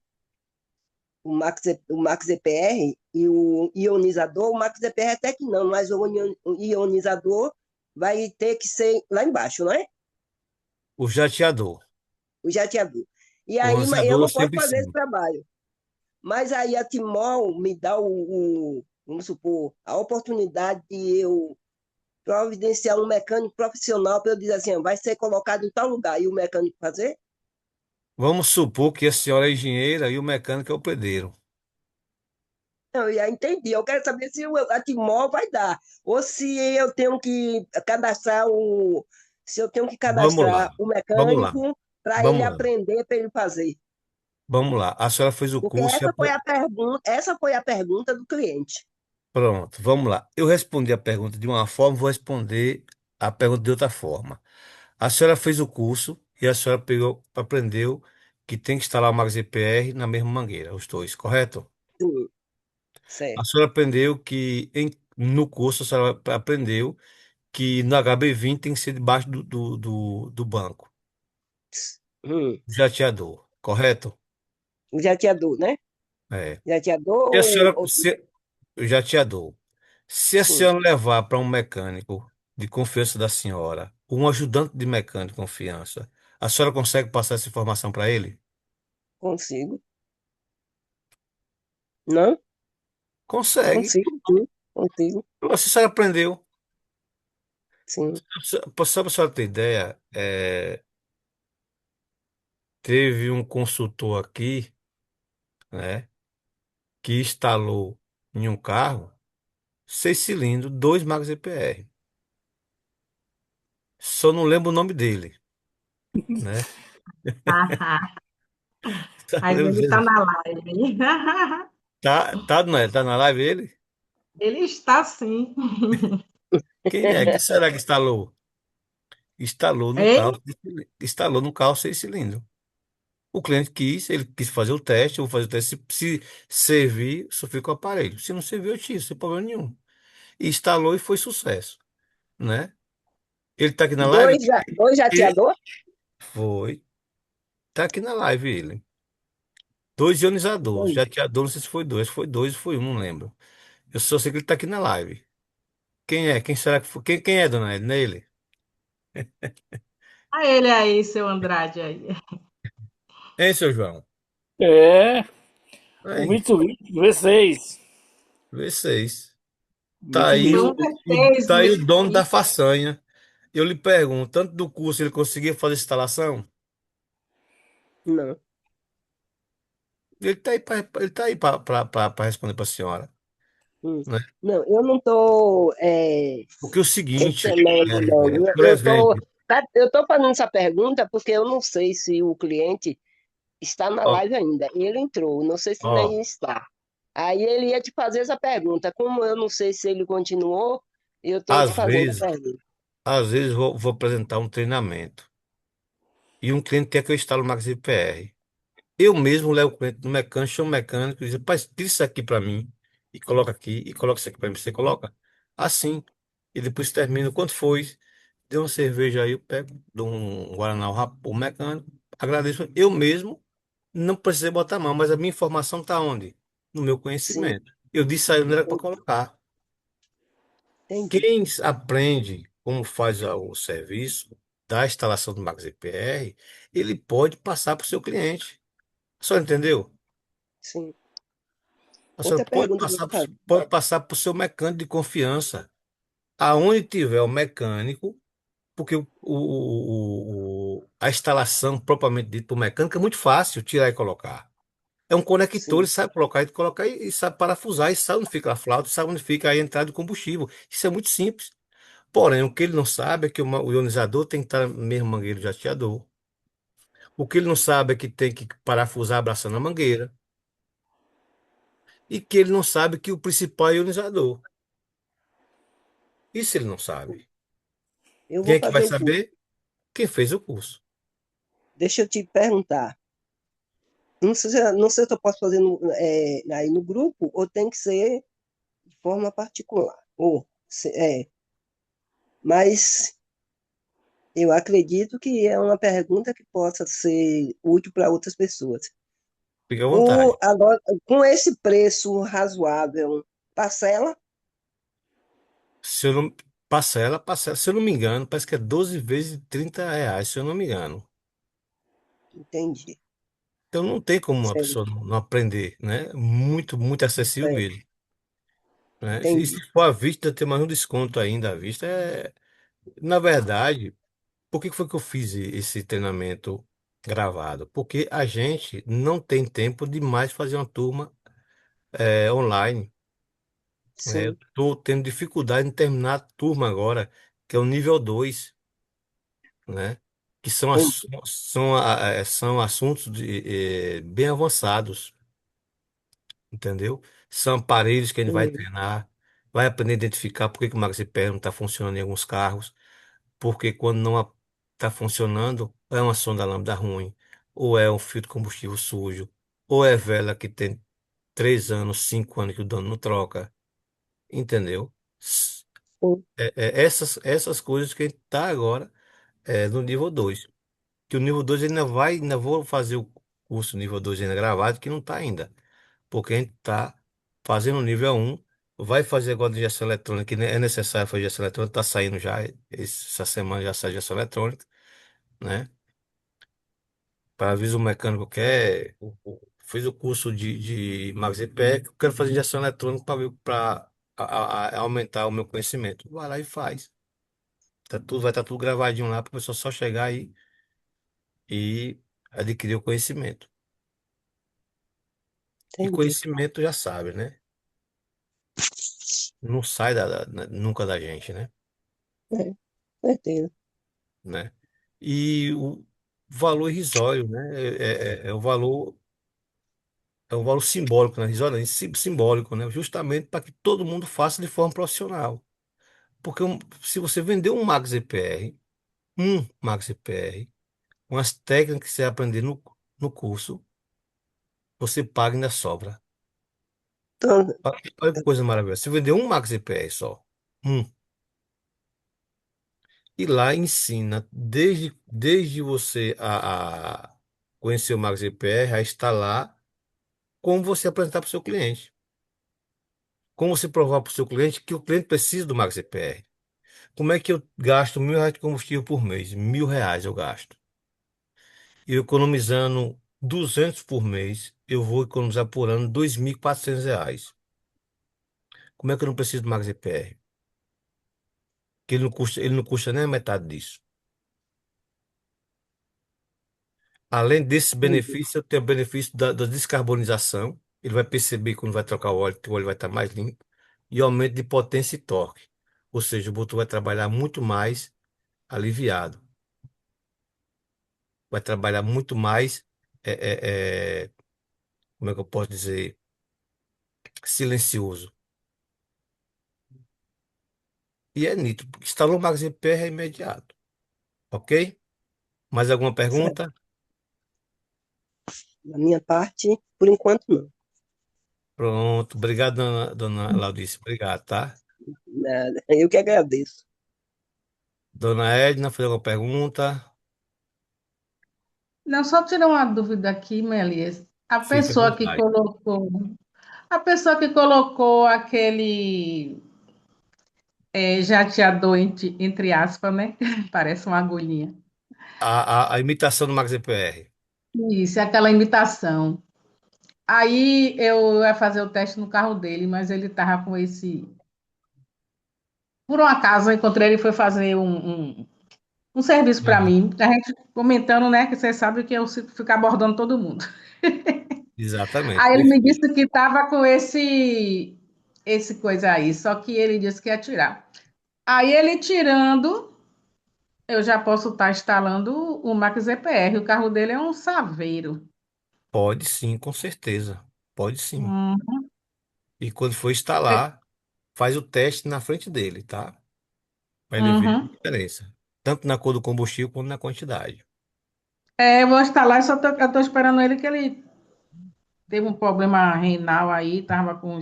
Speaker 6: Max EPR e o ionizador, o Max EPR até que não, mas o ionizador vai ter que ser lá embaixo, não é?
Speaker 2: O jateador.
Speaker 6: O jateador. E
Speaker 2: O
Speaker 6: aí eu
Speaker 2: lançador
Speaker 6: não posso
Speaker 2: sempre
Speaker 6: fazer esse
Speaker 2: sim.
Speaker 6: trabalho. Mas aí a Timol me dá vamos supor, a oportunidade de eu providenciar um mecânico profissional para eu dizer assim, ó, vai ser colocado em tal lugar e o mecânico fazer?
Speaker 2: Vamos supor que a senhora é engenheira e o mecânico é o pedreiro.
Speaker 6: Não, eu já entendi. Eu quero saber se a Timol vai dar. Ou se eu tenho que cadastrar o. Se eu tenho que
Speaker 2: Vamos lá,
Speaker 6: cadastrar o
Speaker 2: vamos lá,
Speaker 6: mecânico para ele
Speaker 2: vamos lá,
Speaker 6: aprender, para ele fazer.
Speaker 2: vamos lá. A senhora fez o
Speaker 6: Porque
Speaker 2: curso e
Speaker 6: essa foi a pergunta do cliente.
Speaker 2: pronto, vamos lá. Eu respondi a pergunta de uma forma, vou responder a pergunta de outra forma. A senhora fez o curso e a senhora pegou, aprendeu que tem que instalar o Max EPR na mesma mangueira, os dois, correto?
Speaker 6: Sim,
Speaker 2: A
Speaker 6: certo.
Speaker 2: senhora aprendeu que no curso a senhora aprendeu que no HB20 tem que ser debaixo do banco,
Speaker 6: Hum.
Speaker 2: do jateador, correto?
Speaker 6: O jateador, né?
Speaker 2: É.
Speaker 6: Jateador
Speaker 2: Se a senhora,
Speaker 6: ou
Speaker 2: o jateador, se a
Speaker 6: sim,
Speaker 2: senhora levar para um mecânico de confiança da senhora, um ajudante de mecânico de confiança, a senhora consegue passar essa informação para ele?
Speaker 6: consigo. Não?
Speaker 2: Consegue.
Speaker 6: Consigo, sim. Consigo,
Speaker 2: Nossa, a senhora aprendeu.
Speaker 6: sim.
Speaker 2: Só para a senhora ter ideia, teve um consultor aqui, né, que instalou em um carro 6 cilindros, dois Max EPR. Só não lembro o nome dele, né? Só
Speaker 7: Mas
Speaker 2: lembro
Speaker 7: ele está
Speaker 2: dele.
Speaker 7: na live.
Speaker 2: Tá na live ele?
Speaker 7: Ele está sim.
Speaker 2: Quem é? Que será que instalou?
Speaker 7: Hein?
Speaker 2: Instalou no carro 6 cilindros. O cliente ele quis fazer o teste, eu vou fazer o teste. Se servir, só fica o aparelho. Se não servir, eu tiro, sem problema nenhum. E instalou e foi sucesso, né? Ele tá aqui na live?
Speaker 6: Dois
Speaker 2: Ele
Speaker 6: jateador?
Speaker 2: foi. Tá aqui na live ele. Dois ionizadores.
Speaker 6: Dois.
Speaker 2: Jateador, não sei se foi dois ou foi um, não lembro. Eu só sei que ele tá aqui na live. Quem é? Quem será que foi? Quem é, dona Edna? É ele?
Speaker 7: A ele aí, seu Andrade aí.
Speaker 2: Hein, seu João?
Speaker 4: É, o
Speaker 2: Hein?
Speaker 4: Mitsubishi V6.
Speaker 2: V6. Tá aí
Speaker 7: Foi
Speaker 4: Mitsubishi.
Speaker 7: um V6
Speaker 2: tá aí o dono da
Speaker 7: Mitsubishi.
Speaker 2: façanha. Eu lhe pergunto, tanto do curso ele conseguia fazer instalação?
Speaker 6: Não.
Speaker 2: Ele tá aí para responder para a senhora,
Speaker 6: Hum.
Speaker 2: né?
Speaker 6: Não, eu não estou
Speaker 2: Porque é o seguinte,
Speaker 6: questionando, não.
Speaker 2: por exemplo,
Speaker 6: Eu estou fazendo essa pergunta porque eu não sei se o cliente está na
Speaker 2: ó,
Speaker 6: live ainda. Ele entrou, não sei se
Speaker 2: ó,
Speaker 6: nem está. Aí ele ia te fazer essa pergunta. Como eu não sei se ele continuou, eu estou te
Speaker 2: às
Speaker 6: fazendo a
Speaker 2: vezes,
Speaker 6: pergunta.
Speaker 2: vou apresentar um treinamento e um cliente quer que eu instale o Maxi PR. Eu mesmo levo o cliente no mecânico, chamo o mecânico e digo, rapaz, tira isso aqui para mim e coloca aqui e coloca isso aqui para mim. Você coloca assim e depois termina. Quanto foi? Deu uma cerveja aí, eu pego, dou um Guaraná ao o mecânico, agradeço. Eu mesmo não precisei botar a mão, mas a minha informação está onde? No meu
Speaker 6: Sim,
Speaker 2: conhecimento. Eu disse aí onde era para colocar.
Speaker 6: entendi.
Speaker 2: Quem aprende como faz o serviço da instalação do Max EPR, ele pode passar para o seu cliente. Só entendeu?
Speaker 6: Sim.
Speaker 2: A senhora
Speaker 6: Outra pergunta que eu vou fazer.
Speaker 2: pode passar para o seu mecânico de confiança. Aonde tiver o mecânico, porque a instalação propriamente dita do mecânico é muito fácil tirar e colocar. É um conector, ele
Speaker 6: Sim,
Speaker 2: sabe colocar e sabe parafusar, e sabe onde fica a flauta, sabe onde fica a entrada de combustível. Isso é muito simples. Porém, o que ele não sabe é que o ionizador tem que estar no mesmo mangueiro de jateador. O que ele não sabe é que tem que parafusar abraçando a mangueira. E que ele não sabe que o principal é o ionizador. Isso ele não sabe.
Speaker 6: eu
Speaker 2: Quem
Speaker 6: vou
Speaker 2: é que vai
Speaker 6: fazer o curso.
Speaker 2: saber? Quem fez o curso.
Speaker 6: Deixa eu te perguntar. Não sei se eu posso fazer aí no grupo ou tem que ser de forma particular. Mas eu acredito que é uma pergunta que possa ser útil para outras pessoas.
Speaker 2: Fique à vontade.
Speaker 6: Agora, com esse preço razoável, parcela?
Speaker 2: Se eu não, parcela, se eu não me engano, parece que é 12 vezes de R$ 30, se eu não me engano.
Speaker 6: Entendi.
Speaker 2: Então não tem como uma
Speaker 6: Certo,
Speaker 2: pessoa não aprender, né? Muito, muito acessível
Speaker 6: certo.
Speaker 2: mesmo. né? E
Speaker 6: Entendi.
Speaker 2: se for à vista, tem mais um desconto ainda à vista. Na verdade, por que foi que eu fiz esse treinamento gravado? Porque a gente não tem tempo de mais fazer uma turma online, né? Eu
Speaker 6: Sim.
Speaker 2: estou tendo dificuldade em terminar a turma agora, que é o nível 2, né? Que são,
Speaker 6: Entendi.
Speaker 2: são assuntos bem avançados, entendeu? São aparelhos que a gente vai
Speaker 6: Entendi.
Speaker 2: treinar, vai aprender a identificar por que que o maxipério não está funcionando em alguns carros, porque quando não está funcionando, é uma sonda lambda ruim, ou é um filtro de combustível sujo, ou é vela que tem 3 anos, 5 anos que o dono não troca, entendeu?
Speaker 6: Sim.
Speaker 2: Essas coisas que a gente está agora no nível 2. Que o nível 2 ainda vou fazer o curso nível 2 ainda gravado, que não está ainda. Porque a gente está fazendo o nível 1, vai fazer agora de injeção eletrônica, que é necessário fazer injeção eletrônica, está saindo já, essa semana já sai injeção eletrônica, né? Para aviso o mecânico quer, fiz o curso de Max EPEC, eu quero fazer injeção eletrônica para aumentar o meu conhecimento. Vai lá e faz. Vai estar tudo gravadinho lá para a pessoa só chegar aí e adquirir o conhecimento. E
Speaker 6: Entendi.
Speaker 2: conhecimento já sabe, né? Não sai nunca da gente, né?
Speaker 6: É, certeza.
Speaker 2: Né? E o valor irrisório, né? É o valor simbólico, né? Irrisório, não, simbólico, né? Justamente para que todo mundo faça de forma profissional. Porque se você vender um Max EPR, umas técnicas que você aprender no curso, você paga e ainda sobra.
Speaker 6: Então,
Speaker 2: Olha que coisa maravilhosa. Você vendeu um Max EPR só. Um. E lá ensina desde você a conhecer o Max EPR, a instalar, como você apresentar para o seu cliente. Como você provar para o seu cliente que o cliente precisa do Max EPR. Como é que eu gasto R$ 1.000 de combustível por mês? R$ 1.000 eu gasto. E eu economizando 200 por mês, eu vou economizar por ano R$ 2.400. Como é que eu não preciso do Max EPR? Que ele não custa nem a metade disso. Além desse
Speaker 6: entendi.
Speaker 2: benefício, eu tenho o benefício da descarbonização. Ele vai perceber quando vai trocar o óleo, que o óleo vai estar mais limpo. E aumento de potência e torque. Ou seja, o motor vai trabalhar muito mais aliviado. Vai trabalhar muito mais, é, como é que eu posso dizer, silencioso. E é nítido. Instalou o Max MPR é imediato. Ok? Mais alguma
Speaker 6: Certo.
Speaker 2: pergunta?
Speaker 6: Da minha parte, por enquanto, não.
Speaker 2: Pronto. Obrigado, dona Laurice. Obrigado, tá?
Speaker 6: Nada. Eu que agradeço.
Speaker 2: Dona Edna, fez alguma pergunta?
Speaker 7: Não, só tirar uma dúvida aqui, Melias.
Speaker 2: Fique à vontade.
Speaker 7: A pessoa que colocou aquele jateador, entre aspas, né? Parece uma agulhinha.
Speaker 2: A imitação do Max MPR.
Speaker 7: Isso, é aquela imitação. Aí eu ia fazer o teste no carro dele, mas ele estava com esse. Por um acaso, eu encontrei ele e foi fazer um serviço para
Speaker 2: Aham.
Speaker 7: mim. A gente comentando, né? Que você sabe que eu fico abordando todo mundo.
Speaker 2: Exatamente,
Speaker 7: Aí ele me
Speaker 2: perfeito.
Speaker 7: disse que estava com esse coisa aí, só que ele disse que ia tirar. Aí ele tirando, eu já posso estar instalando o Max EPR. O carro dele é um Saveiro.
Speaker 2: Pode sim, com certeza. Pode sim.
Speaker 7: Hum.
Speaker 2: E quando for instalar, faz o teste na frente dele, tá? Vai ele ver a
Speaker 7: Uhum.
Speaker 2: diferença. Tanto na cor do combustível quanto na quantidade.
Speaker 7: É, eu vou instalar, eu tô esperando ele que ele teve um problema renal aí, estava com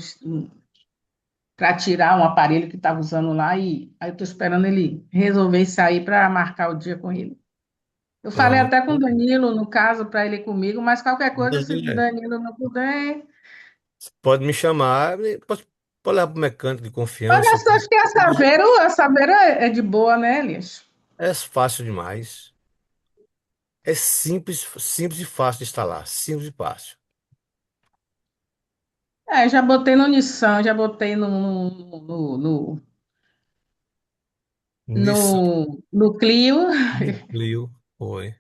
Speaker 7: para tirar um aparelho que estava usando lá e aí eu estou esperando ele resolver isso aí para marcar o dia com ele. Eu falei
Speaker 2: Pronto.
Speaker 7: até com o Danilo, no caso, para ele ir comigo, mas qualquer coisa, se o
Speaker 2: É.
Speaker 7: Danilo não puder.
Speaker 2: Pode me chamar, pode levar para o mecânico de
Speaker 7: Olha
Speaker 2: confiança.
Speaker 7: só, acho que a Saveiro é de boa, né, Elias?
Speaker 2: É fácil demais. É simples, simples e fácil de instalar. Simples e fácil.
Speaker 7: É, já botei no Nissan, já botei
Speaker 2: Nissan
Speaker 7: no Clio
Speaker 2: Clio, foi.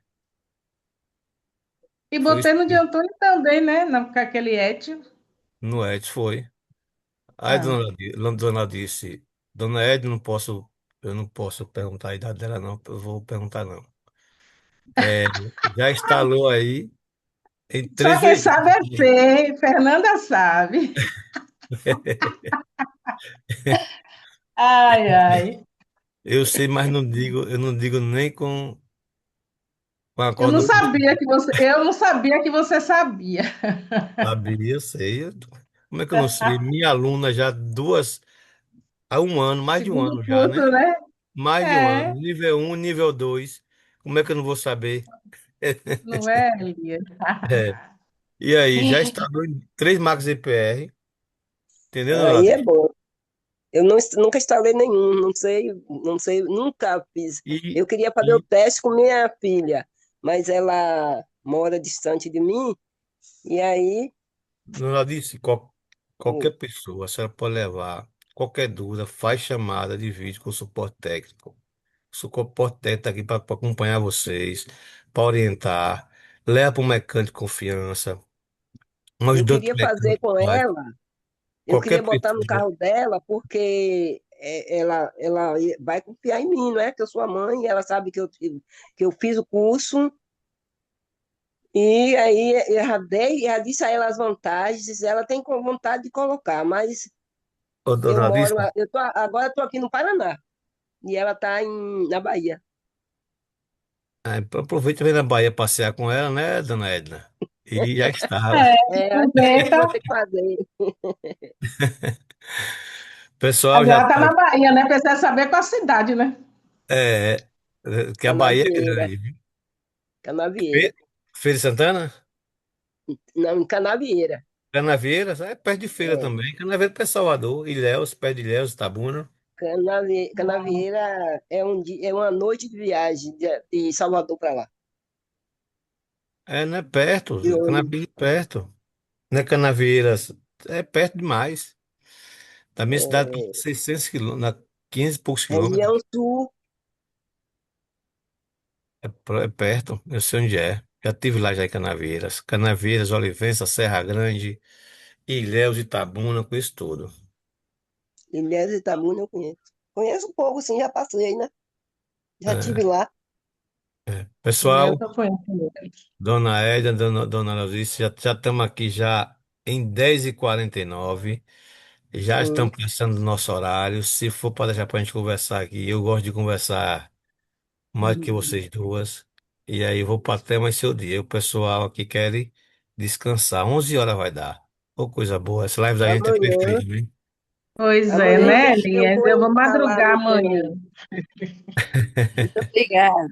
Speaker 7: e
Speaker 2: Foi isso
Speaker 7: botei no de
Speaker 2: mesmo.
Speaker 7: Antônio também, né? Com aquele Etio.
Speaker 2: No Ed, foi. Aí
Speaker 7: Ah,
Speaker 2: dona disse, Dona Ed, eu não posso perguntar a idade dela, não. Eu vou perguntar, não. É, já instalou aí em
Speaker 7: só
Speaker 2: três
Speaker 7: quem sabe é
Speaker 2: veículos.
Speaker 7: Fê, Fernanda sabe. Ai, ai.
Speaker 2: Eu sei, mas eu não digo nem com a
Speaker 7: Eu
Speaker 2: corda
Speaker 7: não
Speaker 2: do
Speaker 7: sabia que você, eu não sabia que você sabia.
Speaker 2: sabia, eu sei. Como é que eu não sei? Minha aluna já duas, há um ano, mais de um
Speaker 7: Segundo
Speaker 2: ano já, né?
Speaker 7: curso, né?
Speaker 2: Mais de um ano.
Speaker 7: É,
Speaker 2: Nível um, nível 2. Como é que eu não vou saber?
Speaker 7: não é, Elias?
Speaker 2: É. E aí, já instalou em três Max EPR, entendeu, dona
Speaker 6: Aí é
Speaker 2: Laís?
Speaker 6: bom. Eu não, nunca instalei nenhum, não sei, nunca fiz.
Speaker 2: E,
Speaker 6: Eu queria fazer o
Speaker 2: e
Speaker 6: teste com minha filha, mas ela mora distante de mim, e aí,
Speaker 2: dona Laís, qualquer pessoa, a senhora pode levar qualquer dúvida, faz chamada de vídeo com o suporte técnico. O suporte técnico está aqui para acompanhar vocês, para orientar. Leva para um mecânico de confiança. Um
Speaker 6: eu
Speaker 2: ajudante
Speaker 6: queria fazer
Speaker 2: mecânico
Speaker 6: com
Speaker 2: vai.
Speaker 6: ela, eu
Speaker 2: Qualquer
Speaker 6: queria botar no
Speaker 2: pessoa.
Speaker 6: carro dela, porque ela vai confiar em mim, não é? Que eu sou a mãe, e ela sabe que eu fiz o curso, e aí eu já dei, já disse a ela as vantagens, ela tem vontade de colocar, mas
Speaker 2: Ô,
Speaker 6: eu
Speaker 2: dona Alice,
Speaker 6: moro, agora estou aqui no Paraná, e ela está na Bahia.
Speaker 2: aproveita e vem na Bahia passear com ela, né, dona Edna? E já está.
Speaker 7: É,
Speaker 6: É isso que eu vou
Speaker 7: aproveita.
Speaker 6: ter que fazer.
Speaker 2: Pessoal
Speaker 7: Mas
Speaker 2: já
Speaker 7: ela tá
Speaker 2: tá.
Speaker 7: na Bahia, né? Precisa saber qual a cidade, né?
Speaker 2: É, que a Bahia é
Speaker 6: Canavieira,
Speaker 2: grande, viu?
Speaker 6: Canavieira.
Speaker 2: Fe- Feira de Santana?
Speaker 6: Não, em Canavieira.
Speaker 2: Canaveiras, é perto de feira
Speaker 6: É,
Speaker 2: também. Canaveiras perto de Salvador, Ilhéus, perto de Ilhéus, Itabuna.
Speaker 6: Canavieira é, é uma noite de viagem de Salvador para lá,
Speaker 2: É, não é perto,
Speaker 6: de ônibus.
Speaker 2: Canaveiras é perto. Não é Canaveiras, é perto demais. Da minha cidade,
Speaker 6: É,
Speaker 2: 600 quilômetros, 15 e poucos
Speaker 6: região
Speaker 2: quilômetros.
Speaker 6: sul,
Speaker 2: É perto, eu sei onde é. Já estive lá já em Canaveiras. Canaveiras, Olivença, Serra Grande, Ilhéus, Itabuna, com isso tudo.
Speaker 6: Ilhéus e Itabuna eu conheço. Conheço um pouco, sim, já passei, né? Já tive
Speaker 2: É.
Speaker 6: lá.
Speaker 7: É, eu
Speaker 2: Pessoal,
Speaker 7: tô conhecendo.
Speaker 2: Dona Édia, Dona Luzice, já estamos aqui já em 10h49. Já
Speaker 6: Sim,
Speaker 2: estamos passando do nosso horário. Se for para deixar para a gente conversar aqui, eu gosto de conversar mais que vocês duas. E aí eu vou para até mais seu dia. O pessoal aqui quer descansar. 11 horas vai dar. Ô, coisa boa. Essa live da gente é
Speaker 6: amanhã,
Speaker 2: perfeita, hein?
Speaker 7: Pois é,
Speaker 6: amanhã
Speaker 7: né,
Speaker 6: eu
Speaker 7: Elias?
Speaker 6: vou
Speaker 7: Eu vou
Speaker 6: instalar
Speaker 7: madrugar
Speaker 6: no
Speaker 7: amanhã.
Speaker 6: seu,
Speaker 1: Muito obrigada.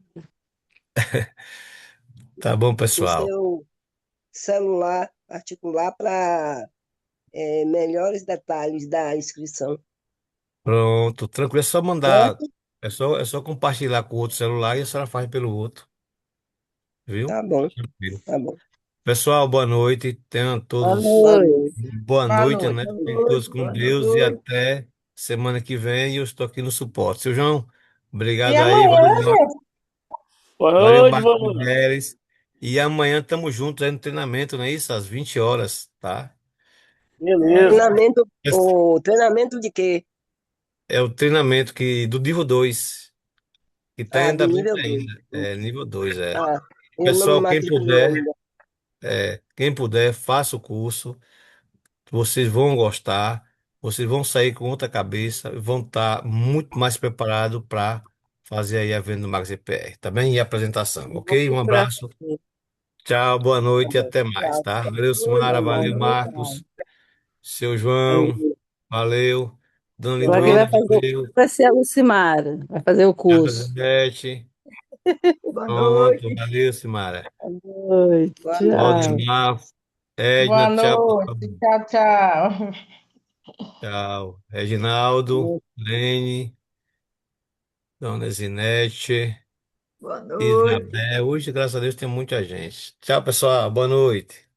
Speaker 2: Tá bom,
Speaker 6: no
Speaker 2: pessoal.
Speaker 6: seu celular particular para melhores detalhes da inscrição,
Speaker 2: Pronto, tranquilo. É só mandar.
Speaker 6: certo?
Speaker 2: É só compartilhar com o outro celular e a senhora faz pelo outro, viu?
Speaker 6: Tá bom,
Speaker 2: Tranquilo.
Speaker 6: tá bom.
Speaker 2: Pessoal, boa noite. Tenham
Speaker 1: Boa
Speaker 2: todos
Speaker 6: Boa
Speaker 1: noite.
Speaker 6: noite.
Speaker 2: boa
Speaker 7: Boa
Speaker 2: noite,
Speaker 7: noite.
Speaker 2: né?
Speaker 6: Boa
Speaker 2: Fiquem
Speaker 6: noite,
Speaker 2: todos com
Speaker 6: boa
Speaker 2: Deus e
Speaker 6: noite.
Speaker 2: até semana que vem. Eu estou aqui no suporte. Seu João,
Speaker 7: E
Speaker 2: obrigado aí.
Speaker 7: amanhã,
Speaker 4: Boa
Speaker 2: Valeu,
Speaker 4: noite,
Speaker 2: Marcos
Speaker 4: boa noite.
Speaker 2: Mulheres. E amanhã estamos juntos aí no treinamento, não é isso? Às 20 horas, tá?
Speaker 4: Beleza.
Speaker 6: O treinamento de quê?
Speaker 2: É o treinamento do nível 2 que está em
Speaker 6: Ah, do
Speaker 2: andamento
Speaker 6: nível 2.
Speaker 2: ainda. É nível 2 é.
Speaker 6: Ah, eu não me
Speaker 2: Pessoal,
Speaker 6: matriculei ainda.
Speaker 2: quem puder, faça o curso. Vocês vão gostar. Vocês vão sair com outra cabeça, vão estar muito mais preparados para fazer aí a venda do Max EPR, tá bem? E a apresentação,
Speaker 1: Eu vou
Speaker 2: ok? Um
Speaker 1: procurar
Speaker 2: abraço.
Speaker 1: saber.
Speaker 2: Tchau, boa
Speaker 6: Tá
Speaker 2: noite e
Speaker 6: bom.
Speaker 2: até mais,
Speaker 6: Tchau.
Speaker 2: tá? Valeu, Simara,
Speaker 6: Boa
Speaker 2: valeu,
Speaker 6: noite.
Speaker 1: Tchau.
Speaker 2: Marcos, seu João, valeu, Dona
Speaker 1: Agora quem
Speaker 2: Lidwina,
Speaker 1: vai fazer o curso
Speaker 2: valeu,
Speaker 1: vai ser a Lucimara. Vai fazer o curso.
Speaker 2: Elizabeth,
Speaker 5: Boa
Speaker 2: pronto,
Speaker 5: noite.
Speaker 2: valeu, Simara.
Speaker 1: Boa noite.
Speaker 6: Boa noite.
Speaker 1: Tchau.
Speaker 2: Valdemar, Edna,
Speaker 7: boa
Speaker 2: tchau,
Speaker 7: noite. Tchau, tchau.
Speaker 2: tchau, Reginaldo, Lene, Dona Zinete,
Speaker 5: Boa noite.
Speaker 2: Isabel, hoje, graças a Deus, tem muita gente. Tchau, pessoal, boa noite.